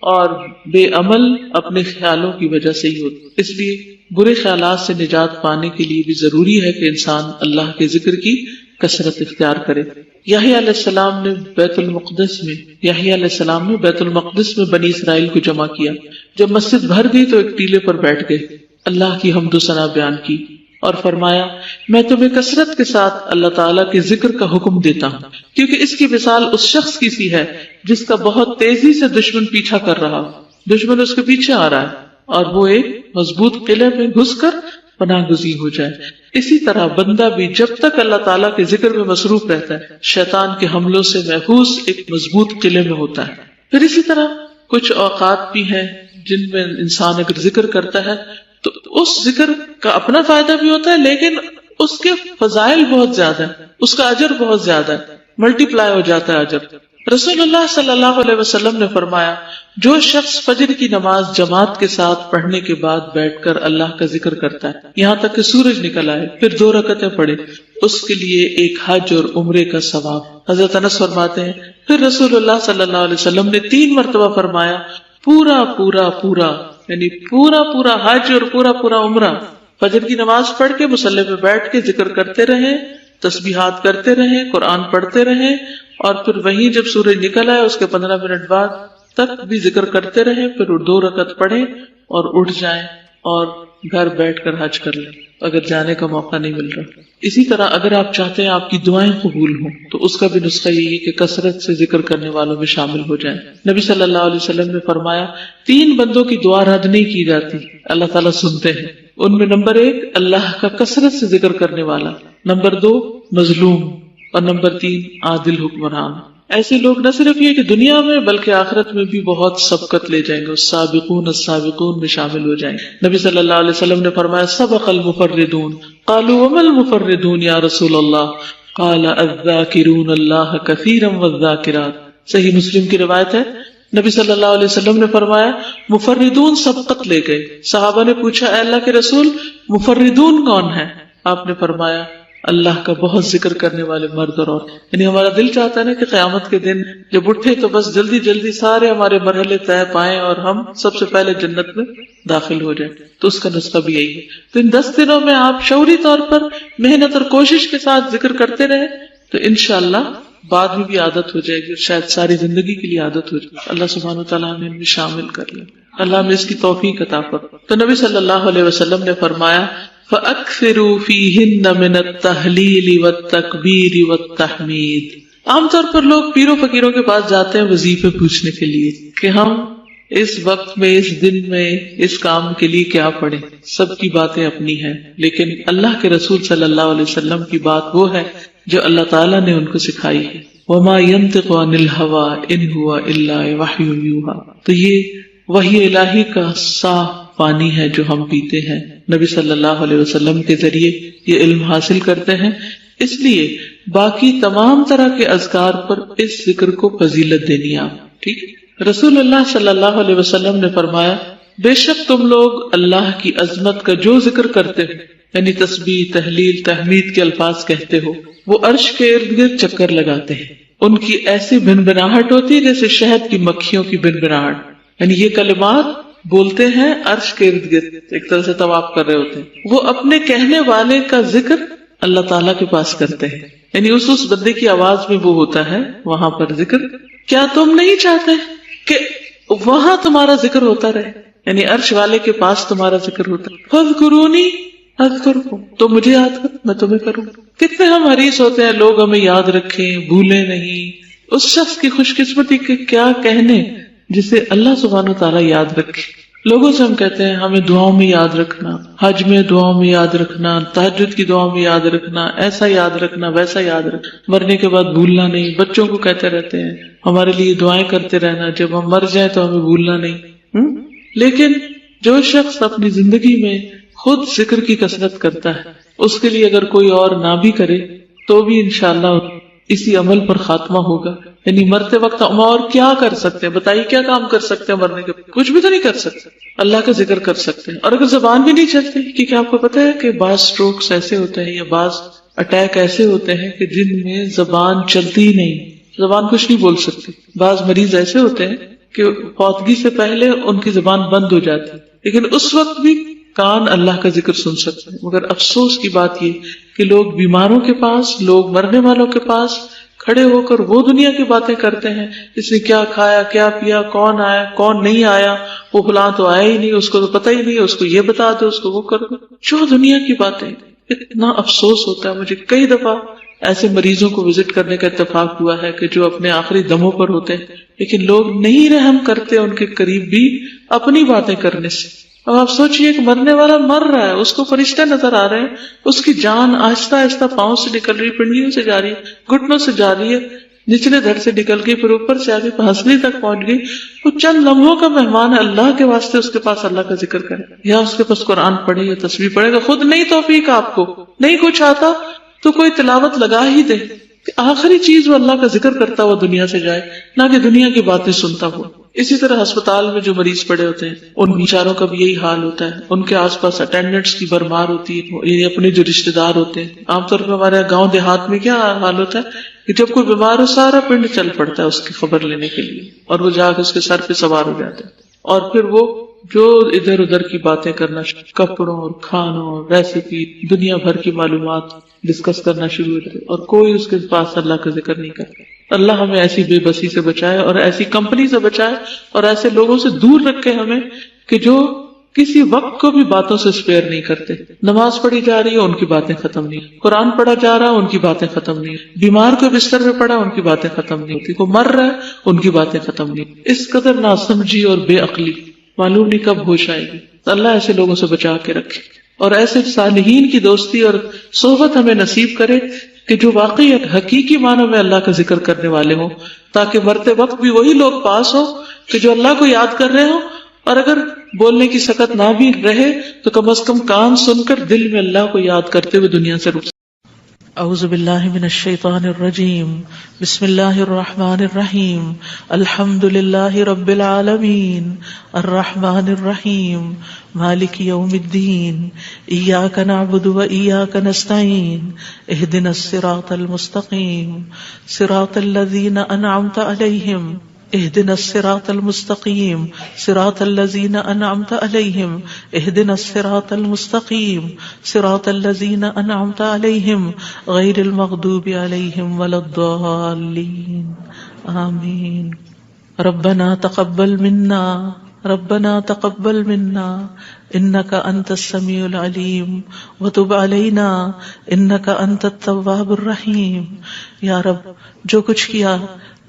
اور بے عمل اپنے خیالوں کی وجہ سے ہی ہوتے، اس لیے برے خیالات سے نجات پانے کے لیے بھی ضروری ہے کہ انسان اللہ کے ذکر کی کثرت اختیار کرے. یحییٰ علیہ السلام نے بیت المقدس میں بنی اسرائیل کو جمع کیا. جب مسجد بھر گئی تو ایک ٹیلے پر بیٹھ گئے، اللہ کی حمد و ثنا بیان کی اور فرمایا میں تمہیں کثرت کے ساتھ اللہ تعالیٰ کے ذکر کا حکم دیتا ہوں، کیونکہ اس کی مثال اس شخص کی سی ہے جس کا بہت تیزی سے دشمن پیچھا کر رہا ہو، دشمن اس کے پیچھے آ رہا ہے اور وہ ایک مضبوط قلعے میں گھس کر پناہ گزین ہو جائے. اسی طرح بندہ بھی جب تک اللہ تعالیٰ کے ذکر میں مصروف رہتا ہے شیطان کے حملوں سے محفوظ ایک مضبوط قلعے میں ہوتا ہے. پھر اسی طرح کچھ اوقات بھی ہیں جن میں انسان اگر ذکر کرتا ہے تو اس ذکر کا اپنا فائدہ بھی ہوتا ہے، لیکن اس کے فضائل بہت زیادہ ہے، اس کا اجر بہت زیادہ ہے، ملٹی پلائی ہو جاتا ہے اجر. رسول اللہ صلی اللہ علیہ وسلم نے فرمایا جو شخص فجر کی نماز جماعت کے ساتھ پڑھنے کے بعد بیٹھ کر اللہ کا ذکر کرتا ہے یہاں تک کہ سورج نکل آئے، پھر 2 رکعتیں پڑھے، اس کے لیے ایک حج اور عمرے کا ثواب. حضرت انس فرماتے ہیں پھر رسول اللہ صلی اللہ علیہ وسلم نے 3 مرتبہ فرمایا پورا پورا پورا، یعنی پورا پورا حج اور پورا پورا عمرہ. فجر کی نماز پڑھ کے مصلی پہ بیٹھ کے ذکر کرتے رہیں، تسبیحات کرتے رہیں، قرآن پڑھتے رہیں، اور پھر وہیں جب سورج نکل آئے اس کے 15 منٹ بعد تک بھی ذکر کرتے رہیں، پھر 2 رکعت پڑھیں اور اٹھ جائیں اور گھر بیٹھ کر حج کر لیں اگر جانے کا موقع نہیں مل رہا. اسی طرح اگر آپ چاہتے ہیں آپ کی دعائیں قبول ہوں تو اس کا بھی نسخہ یہی ہے کہ کثرت سے ذکر کرنے والوں میں شامل ہو جائیں. نبی صلی اللہ علیہ وسلم نے فرمایا 3 بندوں کی دعا رد نہیں کی جاتی، اللہ تعالیٰ سنتے ہیں. ان میں نمبر 1 اللہ کا کثرت سے ذکر کرنے والا، نمبر 2 مظلوم، اور نمبر 3 عادل حکمران. ایسے لوگ نہ صرف یہ کہ دنیا میں بلکہ آخرت میں بھی بہت سبقت لے جائیں گے، السابقون السابقون میں شامل ہو جائیں گے. نبی صلی اللہ علیہ وسلم نے فرمایا سبق المفردون قالوا وما المفردون یا رسول اللہ قال الذاکرون اللہ کثیرا والذاکرات. صحیح مسلم کی روایت ہے، نبی صلی اللہ علیہ وسلم نے فرمایا مفردون سبقت لے گئے. صحابہ نے پوچھا اے اللہ کے رسول مفردون کون ہے؟ آپ نے فرمایا اللہ کا بہت ذکر کرنے والے مرد اور عورت. یعنی ہمارا دل چاہتا ہے نا کہ قیامت کے دن جب اٹھے تو بس جلدی جلدی سارے ہمارے مرحلے طے پائیں اور ہم سب سے پہلے جنت میں داخل ہو جائیں. تو اس کا نسخہ بھی یہی ہے. تو ان 10 دنوں میں آپ شعوری طور پر محنت اور کوشش کے ساتھ ذکر کرتے رہے تو انشاءاللہ بعد میں بھی عادت ہو جائے گی، شاید ساری زندگی کے لیے عادت ہو جائے گی. اللہ سبحانہ وتعالیٰ ہمیں ان میں شامل کر لے، اللہ ہمیں اس کی توفیق عطا فرمائے. تو نبی صلی اللہ علیہ وسلم نے فرمایا فَأَكْثِرُوا فِيهِنَّ مِنَ التَّهْلِيلِ وَالتَّكْبِيرِ وَالتَّحْمِيدِ. عام طور پر لوگ پیروں فقیروں کے پاس جاتے ہیں وظیفے پوچھنے کے لیے کہ ہم اس وقت میں، اس دن میں، اس کام کے لیے کیا پڑھیں. سب کی باتیں اپنی ہیں، لیکن اللہ کے رسول صلی اللہ علیہ وسلم کی بات وہ ہے جو اللہ تعالیٰ نے ان کو سکھائی ہے. وَمَا يَنطِقُ عَنِ الْهَوَىٰ إِنْ هُوَ إِلَّا وَحْيٌ يُوحَىٰ. تو یہ وحی الہی کا صاف پانی ہے جو ہم پیتے ہیں، نبی صلی اللہ علیہ وسلم کے ذریعے یہ علم حاصل کرتے ہیں. اس لیے باقی تمام طرح کے اذکار پر اس ذکر کو فضیلت دینی آپ. ٹھیک ہے. رسول اللہ صلی اللہ علیہ وسلم نے فرمایا بے شک تم لوگ اللہ کی عظمت کا جو ذکر کرتے ہو، یعنی تسبیح، تحلیل، تحمید کے الفاظ کہتے ہو، وہ عرش کے ارد گرد چکر لگاتے ہیں. ان کی ایسی بھنبھناہٹ ہوتی ہے جیسے شہد کی مکھیوں کی بھنبھناہٹ. یعنی یہ کلمات بولتے ہیں عرش کے ارد گرد، ایک طرح سے طواف کر رہے ہوتے ہیں. وہ اپنے کہنے والے کا ذکر اللہ تعالیٰ کے پاس کرتے ہیں، یعنی اس بندے کی آواز میں وہ ہوتا ہے وہاں پر ذکر. کیا تم نہیں چاہتے کہ وہاں تمہارا ذکر ہوتا رہے، یعنی عرش والے کے پاس تمہارا ذکر ہوتا ہے. فاذکرونی اذکرکم، تو مجھے یاد کر میں تمہیں کروں. کتنے ہم حریص ہوتے ہیں لوگ ہمیں یاد رکھیں، بھولیں نہیں. اس شخص کی خوش قسمتی کے کیا کہنے جسے اللہ سبحانہ وتعالیٰ یاد رکھے. لوگوں سے ہم کہتے ہیں ہمیں دعاؤں میں یاد رکھنا، حج میں دعاؤں میں یاد رکھنا، تہجد کی دعاؤں میں یاد رکھنا، ایسا یاد رکھنا، ویسا یاد رکھنا، مرنے کے بعد بھولنا نہیں. بچوں کو کہتے رہتے ہیں ہمارے لیے دعائیں کرتے رہنا، جب ہم مر جائیں تو ہمیں بھولنا نہیں. لیکن جو شخص اپنی زندگی میں خود ذکر کی کثرت کرتا ہے، اس کے لیے اگر کوئی اور نہ بھی کرے تو بھی انشاءاللہ اسی عمل پر خاتمہ ہوگا. یعنی مرتے وقت ہم اور کیا کر سکتے ہیں؟ بتائیے کیا کام کر سکتے ہیں مرنے کے بعد؟ کچھ بھی تو نہیں کر سکتے. اللہ کا ذکر کر سکتے ہیں. اور اگر زبان بھی نہیں چلتی، کیونکہ آپ کو پتا ہے کہ بعض سٹروکس ایسے ہوتے ہیں یا بعض اٹیک ایسے ہوتے ہیں کہ جن میں زبان چلتی ہی نہیں، زبان کچھ نہیں بول سکتی. بعض مریض ایسے ہوتے ہیں کہ فوتگی سے پہلے ان کی زبان بند ہو جاتی ہے، لیکن اس وقت بھی کان اللہ کا ذکر سن سکتے ہیں. مگر افسوس کی بات یہ کہ لوگ بیماروں کے پاس، لوگ مرنے والوں کے پاس کھڑے ہو کر وہ دنیا کی باتیں کرتے ہیں، اس نے کیا کھایا، کیا پیا، کون آیا، کون نہیں آیا، وہ فلاں تو آیا ہی نہیں، اس کو تو پتہ ہی نہیں، اس کو یہ بتا دو، اس کو وہ کر دو. جو دنیا کی باتیں. اتنا افسوس ہوتا ہے. مجھے کئی دفعہ ایسے مریضوں کو وزٹ کرنے کا اتفاق ہوا ہے کہ جو اپنے آخری دموں پر ہوتے ہیں، لیکن لوگ نہیں رحم کرتے ان کے قریب بھی اپنی باتیں کرنے سے. اب آپ سوچئے کہ مرنے والا مر رہا ہے، اس کو فرشتے نظر آ رہے ہیں، اس کی جان آہستہ آہستہ پاؤں سے نکل رہی، پنڈلیوں سے جا رہی ہے، گھٹنوں سے جا رہی ہے، نچلے دھڑ سے نکل گئی، پھر اوپر سے آگے ہنسلی تک پہنچ گئی. وہ چند لمحوں کا مہمان ہے. اللہ کے واسطے اس کے پاس اللہ کا ذکر کرے، یا اس کے پاس قرآن پڑھے یا تسبیح پڑھے گا. خود نہیں توفیق آپ کو، نہیں کچھ آتا تو کوئی تلاوت لگا ہی دے کہ آخری چیز وہ اللہ کا ذکر کرتا ہوا دنیا سے جائے، نہ کہ دنیا کی باتیں سنتا ہوا. اسی طرح ہسپتال میں جو مریض پڑے ہوتے ہیں ان بیچاروں کا بھی یہی حال ہوتا ہے. ان کے آس پاس اٹینڈنٹس کی بھرمار ہوتی ہے، یعنی اپنے جو رشتے دار ہوتے ہیں. عام طور پر ہمارے گاؤں دیہات میں کیا حال ہوتا ہے کہ جب کوئی بیمار ہو سارا پنڈ چل پڑتا ہے اس کی خبر لینے کے لیے، اور وہ جا کے اس کے سر پہ سوار ہو جاتے ہیں، اور پھر وہ جو ادھر ادھر کی باتیں کرنا، کپڑوں اور کھانوں، ریسیپی، دنیا بھر کی معلومات ڈسکس کرنا شروع ہو جاتے، اور کوئی اس کے پاس اللہ کا ذکر نہیں کرتا. اللہ ہمیں ایسی بے بسی سے بچائے اور ایسی کمپنی سے بچائے اور ایسے لوگوں سے دور رکھے ہمیں کہ جو کسی وقت کو بھی باتوں سے اسپیئر نہیں کرتے. نماز پڑھی جا رہی ہے ان کی باتیں ختم نہیں، قرآن پڑھا جا رہا ہے ان کی باتیں ختم نہیں، بیمار کو بستر میں پڑا ان کی باتیں ختم نہیں ہوتی، کوئی مر رہا ہے ان کی باتیں ختم نہیں. اس قدر ناسمجھی اور بے عقلی، معلوم نہیں کب ہوش آئے گی. اللہ ایسے لوگوں سے بچا کے رکھے اور ایسے صالحین کی دوستی اور صحبت ہمیں نصیب کرے کہ جو واقعی حقیقی معنوں میں اللہ کا ذکر کرنے والے ہوں، تاکہ مرتے وقت بھی وہی لوگ پاس ہو کہ جو اللہ کو یاد کر رہے ہوں، اور اگر بولنے کی سکت نہ بھی رہے تو کم از کم کان سن کر دل میں اللہ کو یاد کرتے ہوئے دنیا سے رک. اعوذ باللہ من الشیطان الرجیم بسم اللہ الرحمن الرحیم الحمد للہ رب العالمین الرحمن الرحیم مالک یوم الدین ایاک نعبد و ایاک نستعین اہدنا الصراط المستقیم صراط الذین انعمت علیہم اهدنا الصراط المستقيم صراط الذين أنعمت عليهم اهدنا الصراط المستقيم صراط الذين أنعمت عليهم غير المغضوب عليهم ولا الضالين آمين. ربنا تقبل منا إنك أنت السميع العليم وتب علينا إنك أنت التواب الرحيم. یا رب جو کچھ کیا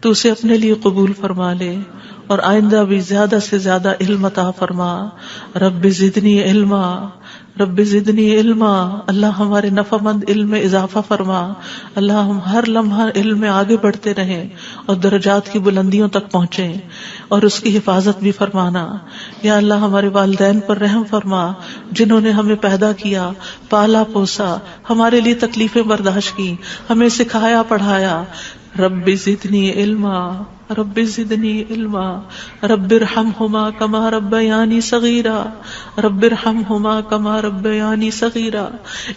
تو اسے اپنے لیے قبول فرما لے اور آئندہ بھی زیادہ سے زیادہ علم عطا فرما. رب زدنی علما اللہ ہمارے نفع مند علم میں اضافہ فرما. اللہ ہم ہر لمحہ علم میں آگے بڑھتے رہیں اور درجات کی بلندیوں تک پہنچیں اور اس کی حفاظت بھی فرمانا. یا اللہ ہمارے والدین پر رحم فرما جنہوں نے ہمیں پیدا کیا، پالا پوسا، ہمارے لیے تکلیفیں برداشت کی، ہمیں سکھایا پڑھایا. رب زدنی علما رب ارحمہما کما ربیانی صغیرا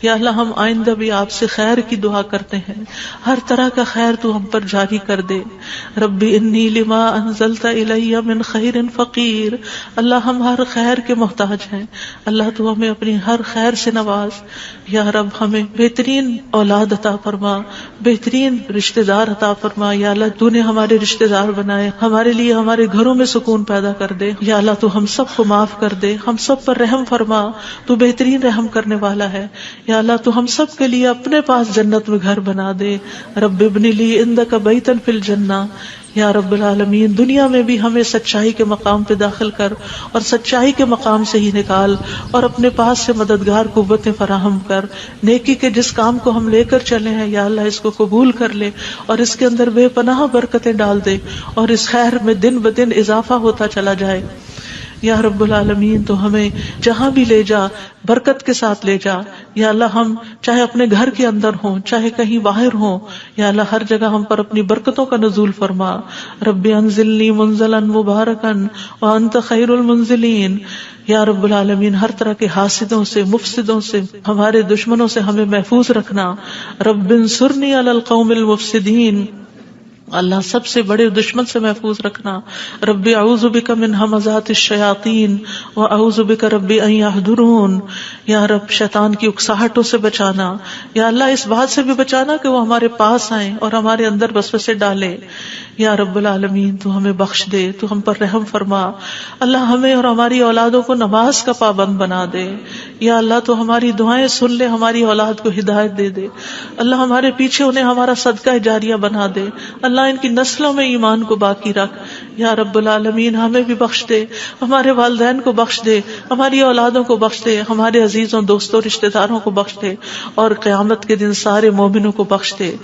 یا اللہ ہم آئندہ بھی آپ سے خیر کی دعا کرتے ہیں، ہر طرح کا خیر تو ہم پر جاری کر دے. رب انی لما انزلت الی من خیر فقیر. اللہ ہم ہر خیر کے محتاج ہیں، اللہ تو ہمیں اپنی ہر خیر سے نواز. یا رب ہمیں بہترین اولاد عطا فرما، بہترین رشتہ دار عطا فرما. یا اللہ تو نے ہمارے رشتہ دار بنائے، ہمارے لیے ہمارے گھروں میں سکون پیدا کر دے. یا اللہ تو ہم سب کو معاف کر دے، ہم سب پر رحم فرما، تو بہترین رحم کرنے والا ہے. یا اللہ تو ہم سب کے لیے اپنے پاس جنت میں گھر بنا دے. رب ابن لی عندک بیتا فی الجنہ. یا رب العالمین دنیا میں بھی ہمیں سچائی کے مقام پہ داخل کر اور سچائی کے مقام سے ہی نکال اور اپنے پاس سے مددگار قوتیں فراہم کر. نیکی کے جس کام کو ہم لے کر چلے ہیں یا اللہ اس کو قبول کر لے اور اس کے اندر بے پناہ برکتیں ڈال دے اور اس خیر میں دن بدن اضافہ ہوتا چلا جائے. یا رب العالمین تو ہمیں جہاں بھی لے جا برکت کے ساتھ لے جا. یا اللہ ہم چاہے اپنے گھر کے اندر ہوں چاہے کہیں باہر ہوں، یا اللہ ہر جگہ ہم پر اپنی برکتوں کا نزول فرما. رب انزلنی منزلا مبارکا وانت خیر المنزلین. یا رب العالمین ہر طرح کے حاسدوں سے، مفسدوں سے، ہمارے دشمنوں سے ہمیں محفوظ رکھنا. رب انصرنی علی القوم المفسدین. اللہ سب سے بڑے دشمن سے محفوظ رکھنا. رب اعوذ بک من ہمزات الشیاطین واعوذ بک رب ان یحضرون. یا رب شیطان کی اکساہٹوں سے بچانا. یا اللہ اس بات سے بھی بچانا کہ وہ ہمارے پاس آئیں اور ہمارے اندر وسوسے ڈالے. یا رب العالمین تو ہمیں بخش دے، تو ہم پر رحم فرما. اللہ ہمیں اور ہماری اولادوں کو نماز کا پابند بنا دے. یا اللہ تو ہماری دعائیں سن لے، ہماری اولاد کو ہدایت دے دے. اللہ ہمارے پیچھے انہیں ہمارا صدقہ جاریہ بنا دے. اللہ ان کی نسلوں میں ایمان کو باقی رکھ. یا رب العالمین ہمیں بھی بخش دے، ہمارے والدین کو بخش دے، ہماری اولادوں کو بخش دے، ہمارے عزیزوں دوستوں رشتہ داروں کو بخش دے اور قیامت کے دن سارے مومنوں کو بخش دے.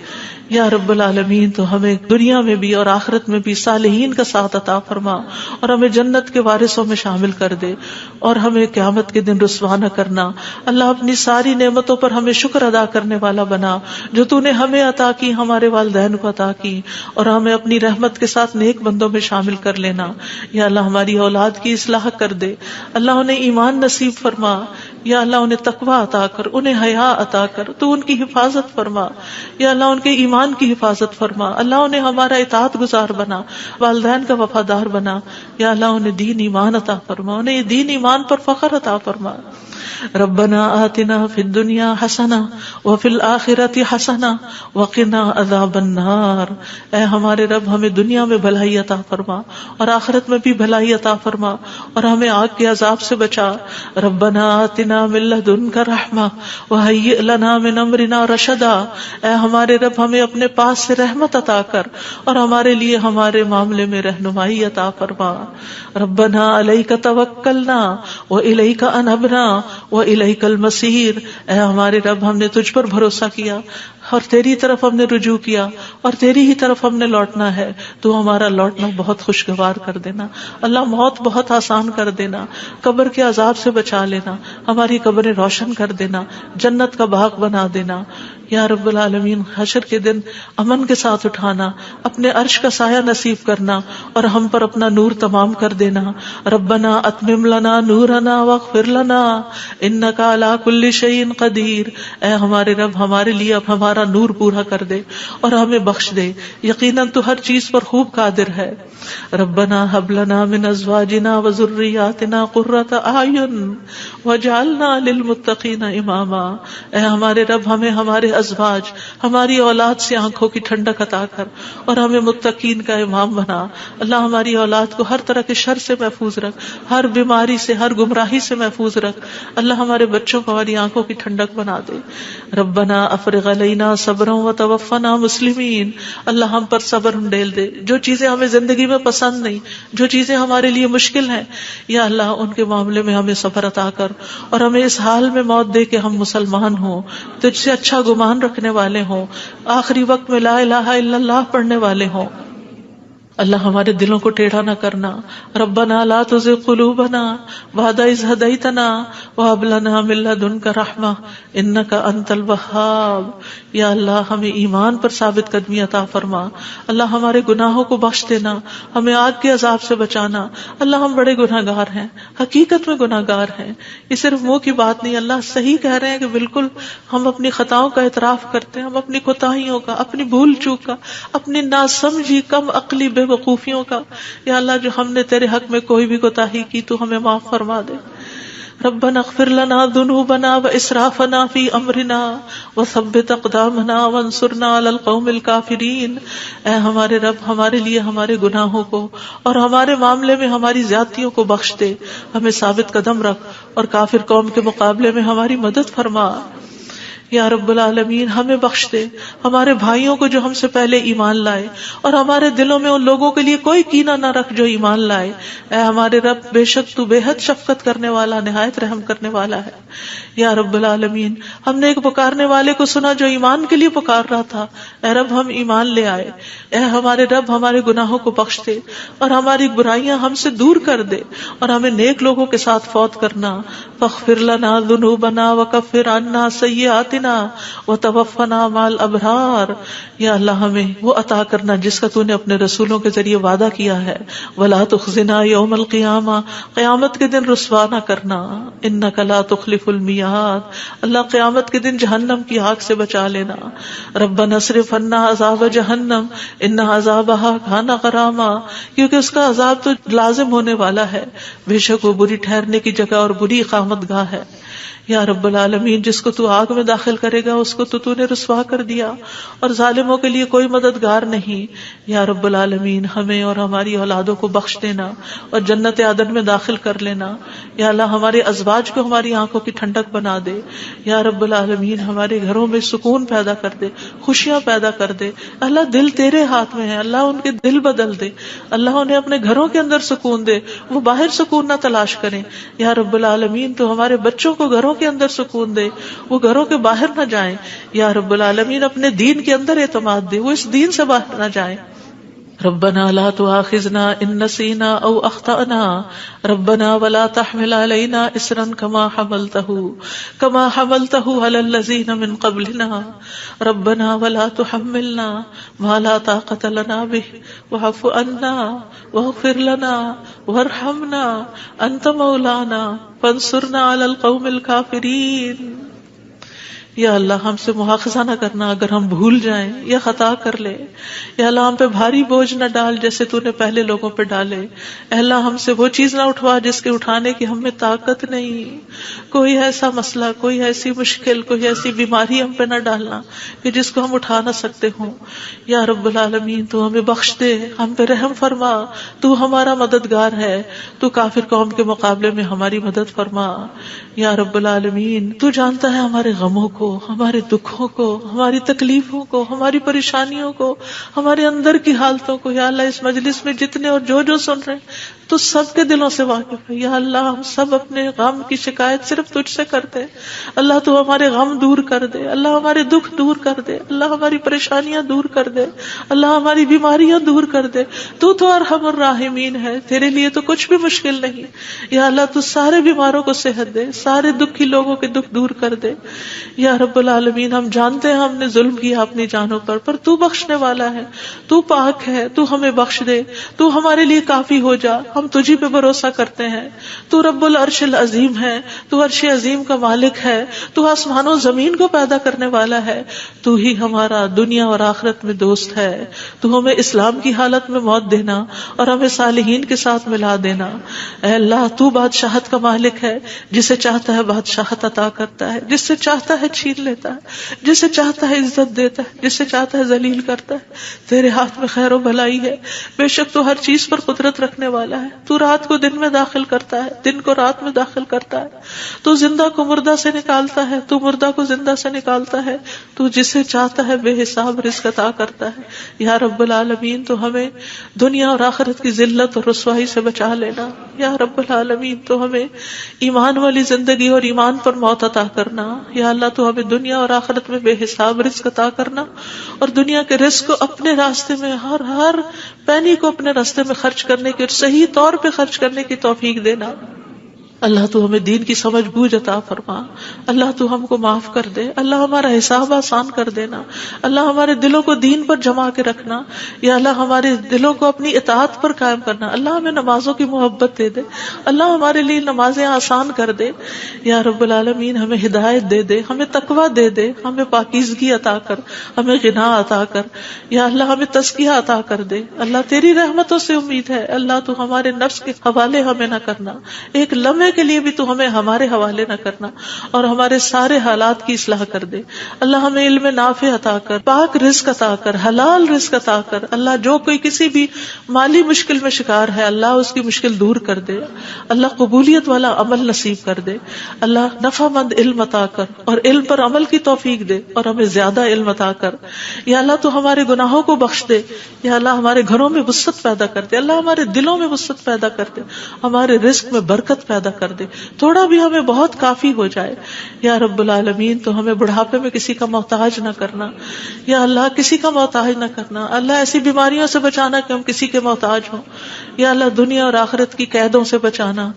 یا رب العالمین تو ہمیں دنیا میں بھی اور آخرت میں بھی صالحین کا ساتھ عطا فرما اور ہمیں جنت کے وارثوں میں شامل کر دے اور ہمیں قیامت کے دن رسوا نہ کرنا. اللہ اپنی ساری نعمتوں پر ہمیں شکر ادا کرنے والا بنا جو تو نے ہمیں عطا کی، ہمارے والدین کو عطا کی، اور ہمیں اپنی رحمت کے ساتھ نیک بندوں میں شامل کر لینا. یا اللہ ہماری اولاد کی اصلاح کر دے. اللہ انہیں ایمان نصیب فرما. یا اللہ انہیں تقوی عطا کر، انہیں حیا عطا کر، تو ان کی حفاظت فرما. یا اللہ ان کے ایمان کی حفاظت فرما. اللہ انہیں ہمارا اطاعت گزار بنا، والدین کا وفادار بنا. یا اللہ انہیں دین ایمان عطا فرما، انہیں دین ایمان پر فخر عطا فرما. ربنا آتنا فی الدنیا حسنہ وفی الآخرۃ حسنہ وقنا عذاب النار. اے ہمارے رب ہمیں دنیا میں بھلائی عطا فرما اور آخرت میں بھی بھلائی عطا فرما اور ہمیں آگ کے عذاب سے بچا. ربنا آتنا من لدنک رحمہ وہیئ لنا من امرنا رشدا. اے ہمارے رب ہمیں اپنے پاس سے رحمت عطا کر اور ہمارے لیے ہمارے معاملے میں رہنمائی عطا فرما. ربنا علیک توکلنا والیک انبنا والیک المصیر. اے ہمارے رب ہم نے تجھ پر بھروسہ کیا اور تیری طرف ہم نے رجوع کیا اور تیری ہی طرف ہم نے لوٹنا ہے. تو ہمارا لوٹنا بہت خوشگوار کر دینا اللہ, موت بہت آسان کر دینا, قبر کے عذاب سے بچا لینا, ہماری قبریں روشن کر دینا, جنت کا باغ بنا دینا. یا رب العالمین حشر کے دن امن کے ساتھ اٹھانا, اپنے عرش کا سایہ نصیب کرنا اور ہم پر اپنا نور تمام کر دینا. ربنا اتمم لنا نورنا واغفر لنا انک علی کل شیء قدیر. اے ہمارے رب ہمارے لیے اب ہمارا نور پورا کر دے اور ہمیں بخش دے, یقیناً تو ہر چیز پر خوب قادر ہے. ربنا هب لنا من ازواجنا وذرياتنا قرة اعین واجعلنا للمتقین اماما. اے ہمارے رب ہمیں ہمارے ازواج, ہماری اولاد سے آنکھوں کی ٹھنڈک عطا کر اور ہمیں متقین کا امام بنا. اللہ ہماری اولاد کو ہر طرح کے شر سے محفوظ رکھ, ہر بیماری سے, ہر گمراہی سے محفوظ رکھ. اللہ ہمارے بچوں کو ہماری آنکھوں کی ٹھنڈک بنا دے. ربنا افرغ علینا صبرا وتوفنا مسلمین. اللہ ہم پر صبر ڈیل دے, جو چیزیں ہمیں زندگی میں پسند نہیں, جو چیزیں ہمارے لیے مشکل ہیں, یا اللہ ان کے معاملے میں ہمیں صبر عطا کر اور ہمیں اس حال میں موت دے کہ ہم مسلمان ہوں, تجھ سے اچھا گمان رکھنے والے ہوں, آخری وقت میں لا الہ الا اللہ پڑھنے والے ہوں. اللہ ہمارے دلوں کو ٹیڑھا نہ کرنا. ربنا لا تزغ قلوبنا بعد اذ ہدیتنا وہب لنا من لدنک رحمہ انک انت الوہاب. یا اللہ ہمیں ایمان پر ثابت قدمی عطا فرما. اللہ ہمارے گناہوں کو بخش دینا, ہمیں آگ کے عذاب سے بچانا. اللہ ہم بڑے گناہگار ہیں, حقیقت میں گناہگار ہیں, یہ صرف منہ کی بات نہیں. اللہ صحیح کہہ رہے ہیں کہ بالکل ہم اپنی خطاؤں کا اعتراف کرتے ہیں, ہم اپنی کوتاہیوں کا, اپنی بھول چوک کا, اپنی ناسمجھی کم عقلی بے وقوفیوں کا. یا اللہ جو ہم نے تیرے حق میں کوئی بھی کوتاہی کی تو ہمیں معاف فرما دے. ربنا اغفر لنا ذنوبنا واسرافنا في امرنا وثبت اقدامنا وانصرنا على القوم الكافرين. اے ہمارے رب ہمارے لیے ہمارے گناہوں کو اور ہمارے معاملے میں ہماری زیادتیوں کو بخش دے, ہمیں ثابت قدم رکھ اور کافر قوم کے مقابلے میں ہماری مدد فرما. یا رب العالمین ہمیں بخش دے, ہمارے بھائیوں کو جو ہم سے پہلے ایمان لائے, اور ہمارے دلوں میں ان لوگوں کے لیے کوئی کینہ نہ رکھ جو ایمان لائے. اے ہمارے رب بے شک تو بے حد شفقت کرنے والا, نہایت رحم کرنے والا ہے. یا رب العالمین ہم نے ایک پکارنے والے کو سنا جو ایمان کے لیے پکار رہا تھا, اے رب ہم ایمان لے آئے. اے ہمارے رب ہمارے گناہوں کو بخش دے اور ہماری برائیاں ہم سے دور کر دے اور ہمیں نیک لوگوں کے ساتھ فوت کرنا. فاغفر لنا ذنوبنا وکفر عنا سیئاتنا وتوفنا مع الابرار. یا اللہ ہمیں وہ عطا کرنا جس کا تو نے اپنے رسولوں کے ذریعے وعدہ کیا ہے. ولا تخزنا یوم القیامہ, قیامت کے دن رسوا نہ کرنا. انک لا تخلف المیعاد, اللہ قیامت کے دن جہنم کی آگ سے بچا لینا. ربنا اصرف عنا عذاب جہنم ان عذابها کان غراما, کیونکہ اس کا عذاب تو لازم ہونے والا ہے, بے شک وہ بری ٹھہرنے کی جگہ اور بری اقامت گاہ ہے. یا رب العالمین جس کو تو آگ میں داخل کرے گا اس کو تو نے رسوا کر دیا, اور ظالموں کے لیے کوئی مددگار نہیں. یا رب العالمین ہمیں اور ہماری اولادوں کو بخش دینا اور جنت عدن میں داخل کر لینا. یا اللہ ہمارے ازواج کو ہماری آنکھوں کی ٹھنڈک بنا دے. یا رب العالمین ہمارے گھروں میں سکون پیدا کر دے, خوشیاں پیدا کر دے. اللہ دل تیرے ہاتھ میں ہے, اللہ ان کے دل بدل دے, اللہ انہیں اپنے گھروں کے اندر سکون دے, وہ باہر سکون نہ تلاش کریں. یا رب العالمین تو ہمارے بچوں کو گھروں کے اندر سکون دے, وہ گھروں کے باہر نہ جائیں. یا رب العالمین اپنے دین کے اندر اعتماد دے, وہ اس دین سے باہر نہ جائیں. ربنا لا تؤاخذنا ان نسينا او اخطأنا ربنا ولا تحمل علينا اصرا كما حملته على الذين من قبلنا ربنا ولا تحملنا ما لا طاقة لنا به واعف عنا واغفر لنا وارحمنا انت مولانا فانصرنا على القوم الكافرين. یا اللہ ہم سے مواخذہ نہ کرنا اگر ہم بھول جائیں یا خطا کر لیں. یا اللہ ہم پہ بھاری بوجھ نہ ڈال جیسے تو نے پہلے لوگوں پہ ڈالے. اے اللہ ہم سے وہ چیز نہ اٹھوا جس کے اٹھانے کی ہم میں طاقت نہیں. کوئی ایسا مسئلہ، کوئی ایسی مشکل، کوئی ایسی بیماری ہم پہ نہ ڈالنا کہ جس کو ہم اٹھا نہ سکتے ہوں. یا رب العالمین تو ہمیں بخش دے، ہم پہ رحم فرما. تو ہمارا مددگار ہے، تو کافر قوم کے مقابلے میں ہماری مدد فرما. یا رب العالمین تو جانتا ہے ہمارے غموں کو، ہمارے دکھوں کو، ہماری تکلیفوں کو، ہماری پریشانیوں کو، ہمارے اندر کی حالتوں کو. یا اللہ اس مجلس میں جتنے اور جو سن رہے ہیں تو سب کے دلوں سے واقف ہے. یا اللہ ہم سب اپنے غم کی شکایت صرف تجھ سے کرتے. اللہ تو ہمارے غم دور کر دے، اللہ ہمارے دکھ دور کر دے، اللہ ہماری پریشانیاں دور کر دے، اللہ ہماری بیماریاں دور کر دے. تو ارحم الراحمین ہے، تیرے لیے تو کچھ بھی مشکل نہیں. یا اللہ تو سارے بیماروں کو صحت دے، سارے دکھی لوگوں کے دکھ دور کر دے. یا رب العالمین ہم جانتے ہیں ہم نے ظلم کیا اپنی جانوں پر تو بخشنے والا ہے، تو پاک ہے، تو ہمیں بخش دے، تو ہمارے لیے کافی ہو جا. ہم تجھی پہ بھروسہ کرتے ہیں. تو رب العرش العظیم ہے، تو عرش عظیم کا مالک ہے، تو آسمان و زمین کو پیدا کرنے والا ہے. تو ہی ہمارا دنیا اور آخرت میں دوست ہے. تو ہمیں اسلام کی حالت میں موت دینا اور ہمیں صالحین کے ساتھ ملا دینا. اے اللہ تو بادشاہت کا مالک ہے، جسے چاہتا ہے بادشاہت عطا کرتا ہے، جس سے چاہتا ہے چھین لیتا ہے، جسے چاہتا ہے عزت دیتا ہے، جسے چاہتا ہے ذلیل کرتا ہے. تیرے ہاتھ میں خیر و بھلائی ہے. بے شک تو ہر چیز پر قدرت رکھنے والا ہے. تو رات کو دن میں داخل کرتا ہے، دن کو رات میں داخل کرتا ہے. تو زندہ کو مردہ سے نکالتا ہے، تو مردہ کو زندہ سے نکالتا ہے. تو جسے چاہتا ہے بے حساب رزق عطا کرتا ہے. یا رب العالمین تو ہمیں دنیا اور آخرت کی ذلت اور رسوائی سے بچا لینا. یا رب العالمین تو ہمیں ایمان والی زندگی اور ایمان پر موت عطا کرنا. یا اللہ تو ہمیں دنیا اور آخرت میں بے حساب رزق عطا کرنا، اور دنیا کے رزق کو اپنے راستے میں ہر پینی کو اپنے راستے میں خرچ کرنے کی اور صحیح طور پہ خرچ کرنے کی توفیق دینا. اللہ تو ہمیں دین کی سمجھ بوجھ عطا فرما. اللہ تو ہم کو معاف کر دے. اللہ ہمارا حساب آسان کر دینا. اللہ ہمارے دلوں کو دین پر جما کے رکھنا. یا اللہ ہمارے دلوں کو اپنی اطاعت پر قائم کرنا. اللہ ہمیں نمازوں کی محبت دے دے. اللہ ہمارے لیے نمازیں آسان کر دے. یا رب العالمین ہمیں ہدایت دے دے، ہمیں تقویٰ دے دے، ہمیں پاکیزگی عطا کر، ہمیں غنا عطا کر. یا اللہ ہمیں تزکیہ عطا کر دے. اللہ تیری رحمتوں سے امید ہے. اللہ تو ہمارے نفس کے حوالے ہمیں نہ کرنا، ایک لمحے کے لیے بھی تو ہمیں ہمارے حوالے نہ کرنا، اور ہمارے سارے حالات کی اصلاح کر دے. اللہ ہمیں علم نافع عطا کر، پاک رزق عطا کر، حلال رزق عطا کر. اللہ جو کوئی کسی بھی مالی مشکل میں شکار ہے، اللہ اس کی مشکل دور کر دے. اللہ قبولیت والا عمل نصیب کر دے. اللہ نفع مند علم عطا کر اور علم پر عمل کی توفیق دے، اور ہمیں زیادہ علم عطا کر. یا اللہ تو ہمارے گناہوں کو بخش دے. یا اللہ ہمارے گھروں میں وسعت پیدا کر دے. اللہ ہمارے دلوں میں وسعت پیدا کر دے، ہمارے رزق میں برکت پیدا کر دے. تھوڑا بھی ہمیں بہت کافی ہو جائے. یا رب العالمین تو ہمیں بڑھاپے میں کسی کا محتاج نہ کرنا. یا اللہ کسی کا محتاج نہ کرنا. اللہ ایسی بیماریوں سے بچانا کہ ہم کسی کے محتاج ہوں. یا اللہ دنیا اور آخرت کی قیدوں سے بچانا.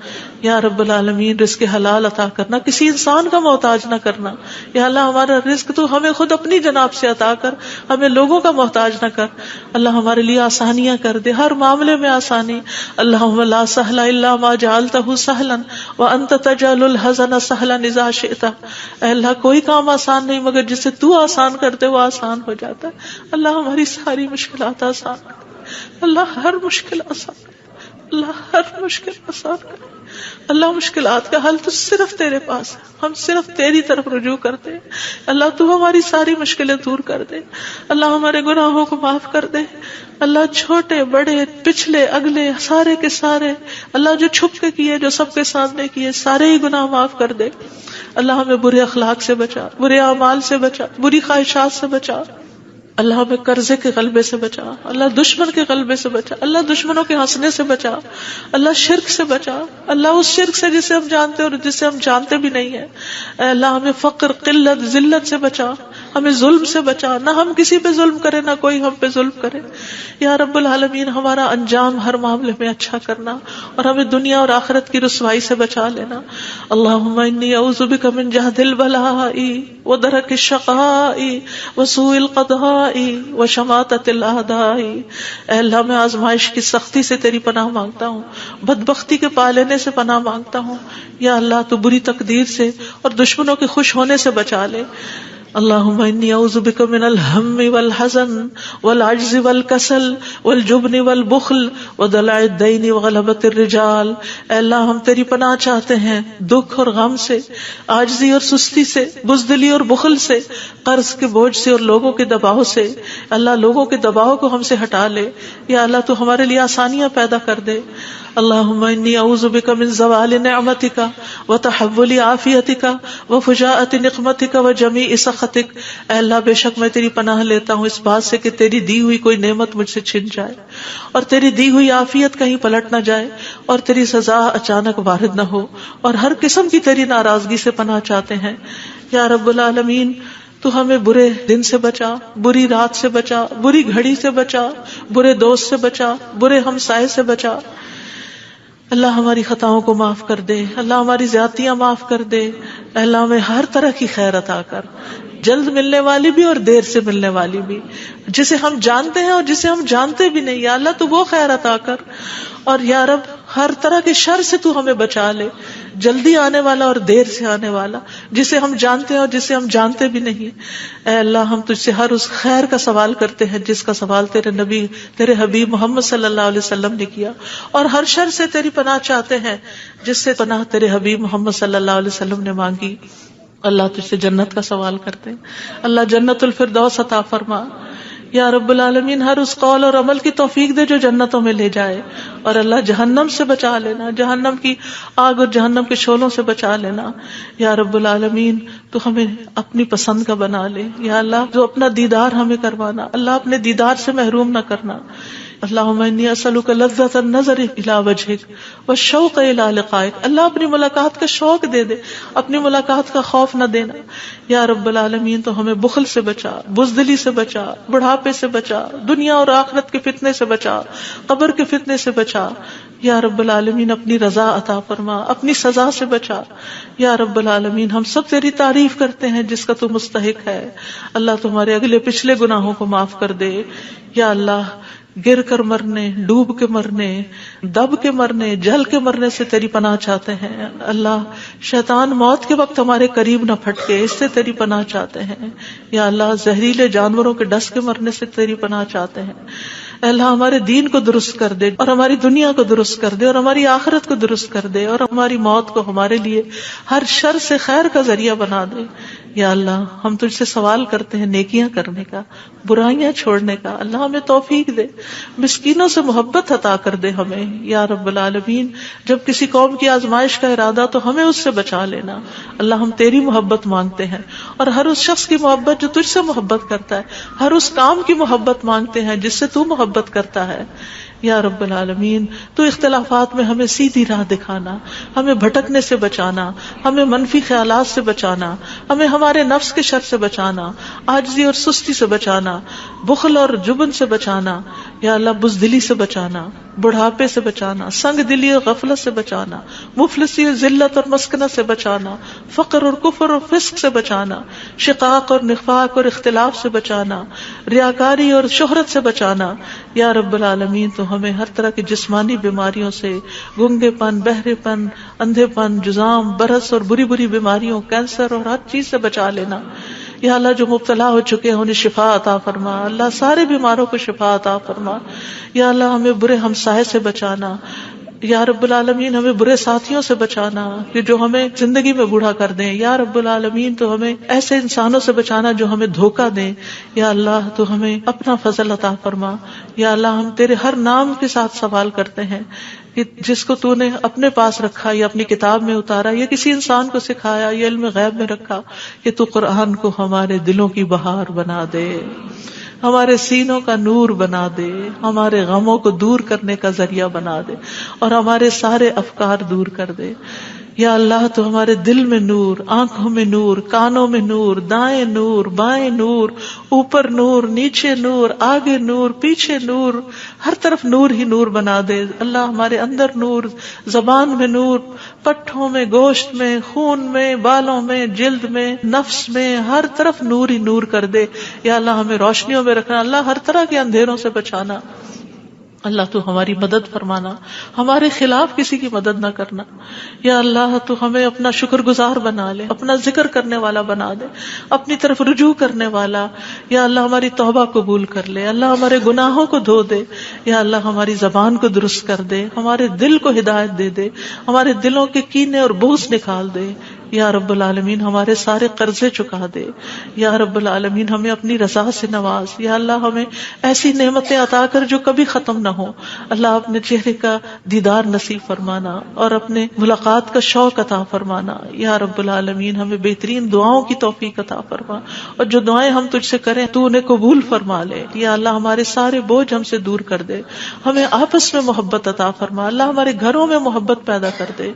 یا رب العالمین رزق حلال عطا کرنا، کسی انسان کا محتاج نہ کرنا. یا اللہ ہمارا رزق تو ہمیں خود اپنی جناب سے عطا کر، ہمیں لوگوں کا محتاج نہ کر. اللہ ہمارے لیے آسانیاں کر دے، ہر معاملے میں آسانی. اللہم لا سہل الا ما جعلتہ سہلا وانت تجعل الحزن سہلا اذا شئت. اے اللہ کوئی کام آسان نہیں مگر جسے تو آسان کرتے وہ آسان ہو جاتا ہے. اللہ ہماری ساری مشکلات آسان کر. اللہ ہر مشکل آسان کر. اللہ ہر مشکل آسان کر. اللہ مشکلات کا حل تو صرف تیرے پاس ہے، ہم صرف تیری طرف رجوع کرتے ہیں. اللہ تو ہماری ساری مشکلیں دور کر دے. اللہ ہمارے گناہوں کو معاف کر دے. اللہ چھوٹے بڑے پچھلے اگلے سارے کے سارے، اللہ جو چھپ کے کیے جو سب کے سامنے کیے، سارے ہی گناہ معاف کر دے. اللہ ہمیں برے اخلاق سے بچا، برے اعمال سے بچا، بری خواہشات سے بچا. اللہ ہمیں قرضے کے غلبے سے بچا. اللہ دشمن کے غلبے سے بچا. اللہ دشمنوں کے ہنسنے سے بچا. اللہ شرک سے بچا. اللہ اس شرک سے جسے ہم جانتے اور جسے ہم جانتے بھی نہیں ہیں. اے اللہ ہمیں فقر، قلت، ذلت سے بچا. ہمیں ظلم سے بچا، نہ ہم کسی پہ ظلم کرے نہ کوئی ہم پہ ظلم کرے. یا رب العالمین ہمارا انجام ہر معاملے میں اچھا کرنا، اور ہمیں دنیا اور آخرت کی رسوائی سے بچا لینا. اللہم انی اعوذ بک من جہد البلاء ودرک الشقاء وسوء القضاء وشماتۃ الاعداء. اے اللہ میں آزمائش کی سختی سے تیری پناہ مانگتا ہوں، بدبختی کے پا لینے سے پناہ مانگتا ہوں. یا اللہ تو بری تقدیر سے اور دشمنوں کے خوش ہونے سے بچا لے. اللهم انی اعوذ بک من الهم والحزن والعجز والکسل والجبن والبخل ودلع الدین وغلبۃ الرجال. اے اللہ ہم تیری پناہ چاہتے ہیں دکھ اور غم سے، عاجزی اور سستی سے، بزدلی اور بخل سے، قرض کے بوجھ سے اور لوگوں کے دباؤ سے. اللہ لوگوں کے دباؤ کو ہم سے ہٹا لے. یا اللہ تو ہمارے لیے آسانیاں پیدا کر دے. اللہم انی اعوذ بک من زوال نعمتک وتحول عافیتک وفجاءۃ نقمتک وجمیع سخطک. اے اللہ بے شک میں تیری پناہ لیتا ہوں اس بات سے کہ تیری دی ہوئی کوئی نعمت مجھ سے چھن جائے اور تیری دی ہوئی عافیت کہیں پلٹ نہ جائے اور تیری سزا اچانک وارد نہ ہو، اور ہر قسم کی تیری ناراضگی سے پناہ چاہتے ہیں. یا رب العالمین تو ہمیں برے دن سے بچا، بری رات سے بچا، بری گھڑی سے بچا، برے دوست سے بچا، برے ہمسائے سے بچا. اللہ ہماری خطاؤں کو معاف کر دے، اللہ ہماری زیادتیاں معاف کر دے. اللہ ہمیں ہر طرح کی خیر عطا کر، جلد ملنے والی بھی اور دیر سے ملنے والی بھی، جسے ہم جانتے ہیں اور جسے ہم جانتے بھی نہیں. یا اللہ تو وہ خیر عطا کر، اور یا رب ہر طرح کے شر سے تو ہمیں بچا لے، جلدی آنے والا اور دیر سے آنے والا، جسے ہم جانتے ہیں اور جسے ہم جانتے بھی نہیں. اے اللہ ہم تجھ سے ہر اس خیر کا سوال کرتے ہیں جس کا سوال تیرے نبی، تیرے حبیب محمد صلی اللہ علیہ وسلم نے کیا، اور ہر شر سے تیری پناہ چاہتے ہیں جس سے پناہ تیرے حبیب محمد صلی اللہ علیہ وسلم نے مانگی. اللہ تجھ سے جنت کا سوال کرتے ہیں، اللہ جنت الفردوس عطا فرما. یا رب العالمین ہر اس قول اور عمل کی توفیق دے جو جنتوں میں لے جائے، اور اللہ جہنم سے بچا لینا، جہنم کی آگ اور جہنم کے شعلوں سے بچا لینا. یا رب العالمین تو ہمیں اپنی پسند کا بنا لے. یا اللہ جو اپنا دیدار ہمیں کروانا، اللہ اپنے دیدار سے محروم نہ کرنا. اللہم انی اسألک لذۃ النظر الی وجہک والشوق الی لقائک. اللہ اپنی ملاقات کا شوق دے دے، اپنی ملاقات کا خوف نہ دینا. یا رب العالمین تو ہمیں بخل سے بچا، بزدلی سے بچا، بڑھاپے سے بچا، دنیا اور آخرت کے فتنے سے بچا، قبر کے فتنے سے بچا. یا رب العالمین اپنی رضا عطا فرما، اپنی سزا سے بچا. یا رب العالمین ہم سب تیری تعریف کرتے ہیں جس کا تو مستحق ہے. اللہ تمہارے اگلے پچھلے گناہوں کو معاف کر دے. یا اللہ گر کر مرنے، ڈوب کے مرنے، دب کے مرنے، جل کے مرنے سے تیری پناہ چاہتے ہیں. اللہ شیطان موت کے وقت ہمارے قریب نہ پھٹکے، اس سے تیری پناہ چاہتے ہیں. یا اللہ زہریلے جانوروں کے ڈس کے مرنے سے تیری پناہ چاہتے ہیں. اے اللہ ہمارے دین کو درست کر دے، اور ہماری دنیا کو درست کر دے، اور ہماری آخرت کو درست کر دے، اور ہماری موت کو ہمارے لیے ہر شر سے خیر کا ذریعہ بنا دے. یا اللہ ہم تجھ سے سوال کرتے ہیں نیکیاں کرنے کا، برائیاں چھوڑنے کا. اللہ ہمیں توفیق دے، مسکینوں سے محبت عطا کر دے ہمیں. یا رب العالمین جب کسی قوم کی آزمائش کا ارادہ تو ہمیں اس سے بچا لینا. اللہ ہم تیری محبت مانگتے ہیں، اور ہر اس شخص کی محبت جو تجھ سے محبت کرتا ہے، ہر اس کام کی محبت مانگتے ہیں جس سے تو محبت کرتا ہے. یا رب العالمین تو اختلافات میں ہمیں سیدھی راہ دکھانا، ہمیں بھٹکنے سے بچانا، ہمیں منفی خیالات سے بچانا، ہمیں ہمارے نفس کے شر سے بچانا، عاجزی اور سستی سے بچانا، بخل اور جبن سے بچانا. یا اللہ بزدلی سے بچانا، بڑھاپے سے بچانا، سنگ دلی اور غفلت سے بچانا، مفلسی اور ذلت اور مسکنت سے بچانا، فقر اور کفر اور فسق سے بچانا، شقاق اور نفاق اور اختلاف سے بچانا، ریاکاری اور شہرت سے بچانا. یا رب العالمین تو ہمیں ہر طرح کی جسمانی بیماریوں سے، گنگے پن، بہرے پن، اندھے پن، جزام، برس اور بری بری بیماریوں، کینسر اور ہر چیز سے بچا لینا. یا اللہ جو مبتلا ہو چکے ہیں انہیں شفا عطا فرما. اللہ سارے بیماروں کو شفا عطا فرما. یا اللہ ہمیں برے ہمسائے سے بچانا. یا رب العالمین ہمیں برے ساتھیوں سے بچانا کہ جو ہمیں زندگی میں بوڑھا کر دیں. یا رب العالمین تو ہمیں ایسے انسانوں سے بچانا جو ہمیں دھوکہ دیں. یا اللہ تو ہمیں اپنا فضل عطا فرما. یا اللہ ہم تیرے ہر نام کے ساتھ سوال کرتے ہیں کہ جس کو تو نے اپنے پاس رکھا یا اپنی کتاب میں اتارا یا کسی انسان کو سکھایا یا علم غیب میں رکھا، کہ تو قرآن کو ہمارے دلوں کی بہار بنا دے، ہمارے سینوں کا نور بنا دے، ہمارے غموں کو دور کرنے کا ذریعہ بنا دے، اور ہمارے سارے افکار دور کر دے. یا اللہ تو ہمارے دل میں نور، آنکھوں میں نور، کانوں میں نور، دائیں نور، بائیں نور، اوپر نور، نیچے نور، آگے نور، پیچھے نور، ہر طرف نور ہی نور بنا دے. اللہ ہمارے اندر نور، زبان میں نور، پٹھوں میں، گوشت میں، خون میں، بالوں میں، جلد میں، نفس میں، ہر طرف نور ہی نور کر دے. یا اللہ ہمیں روشنیوں میں رکھنا، اللہ ہر طرح کے اندھیروں سے بچانا. اللہ تو ہماری مدد فرمانا، ہمارے خلاف کسی کی مدد نہ کرنا. یا اللہ تو ہمیں اپنا شکر گزار بنا لے، اپنا ذکر کرنے والا بنا دے، اپنی طرف رجوع کرنے والا. یا اللہ ہماری توبہ قبول کر لے، اللہ ہمارے گناہوں کو دھو دے. یا اللہ ہماری زبان کو درست کر دے، ہمارے دل کو ہدایت دے دے، ہمارے دلوں کے کینے اور بغض نکال دے. یا رب العالمین ہمارے سارے قرضے چکا دے. یا رب العالمین ہمیں اپنی رضا سے نواز. یا اللہ ہمیں ایسی نعمتیں عطا کر جو کبھی ختم نہ ہو. اللہ اپنے چہرے کا دیدار نصیب فرمانا اور اپنے ملاقات کا شوق عطا فرمانا. یا رب العالمین ہمیں بہترین دعاؤں کی توفیق عطا فرما، اور جو دعائیں ہم تجھ سے کریں تو انہیں قبول فرما لے. یا اللہ ہمارے سارے بوجھ ہم سے دور کر دے، ہمیں آپس میں محبت عطا فرما. اللہ ہمارے گھروں میں محبت پیدا کر دے.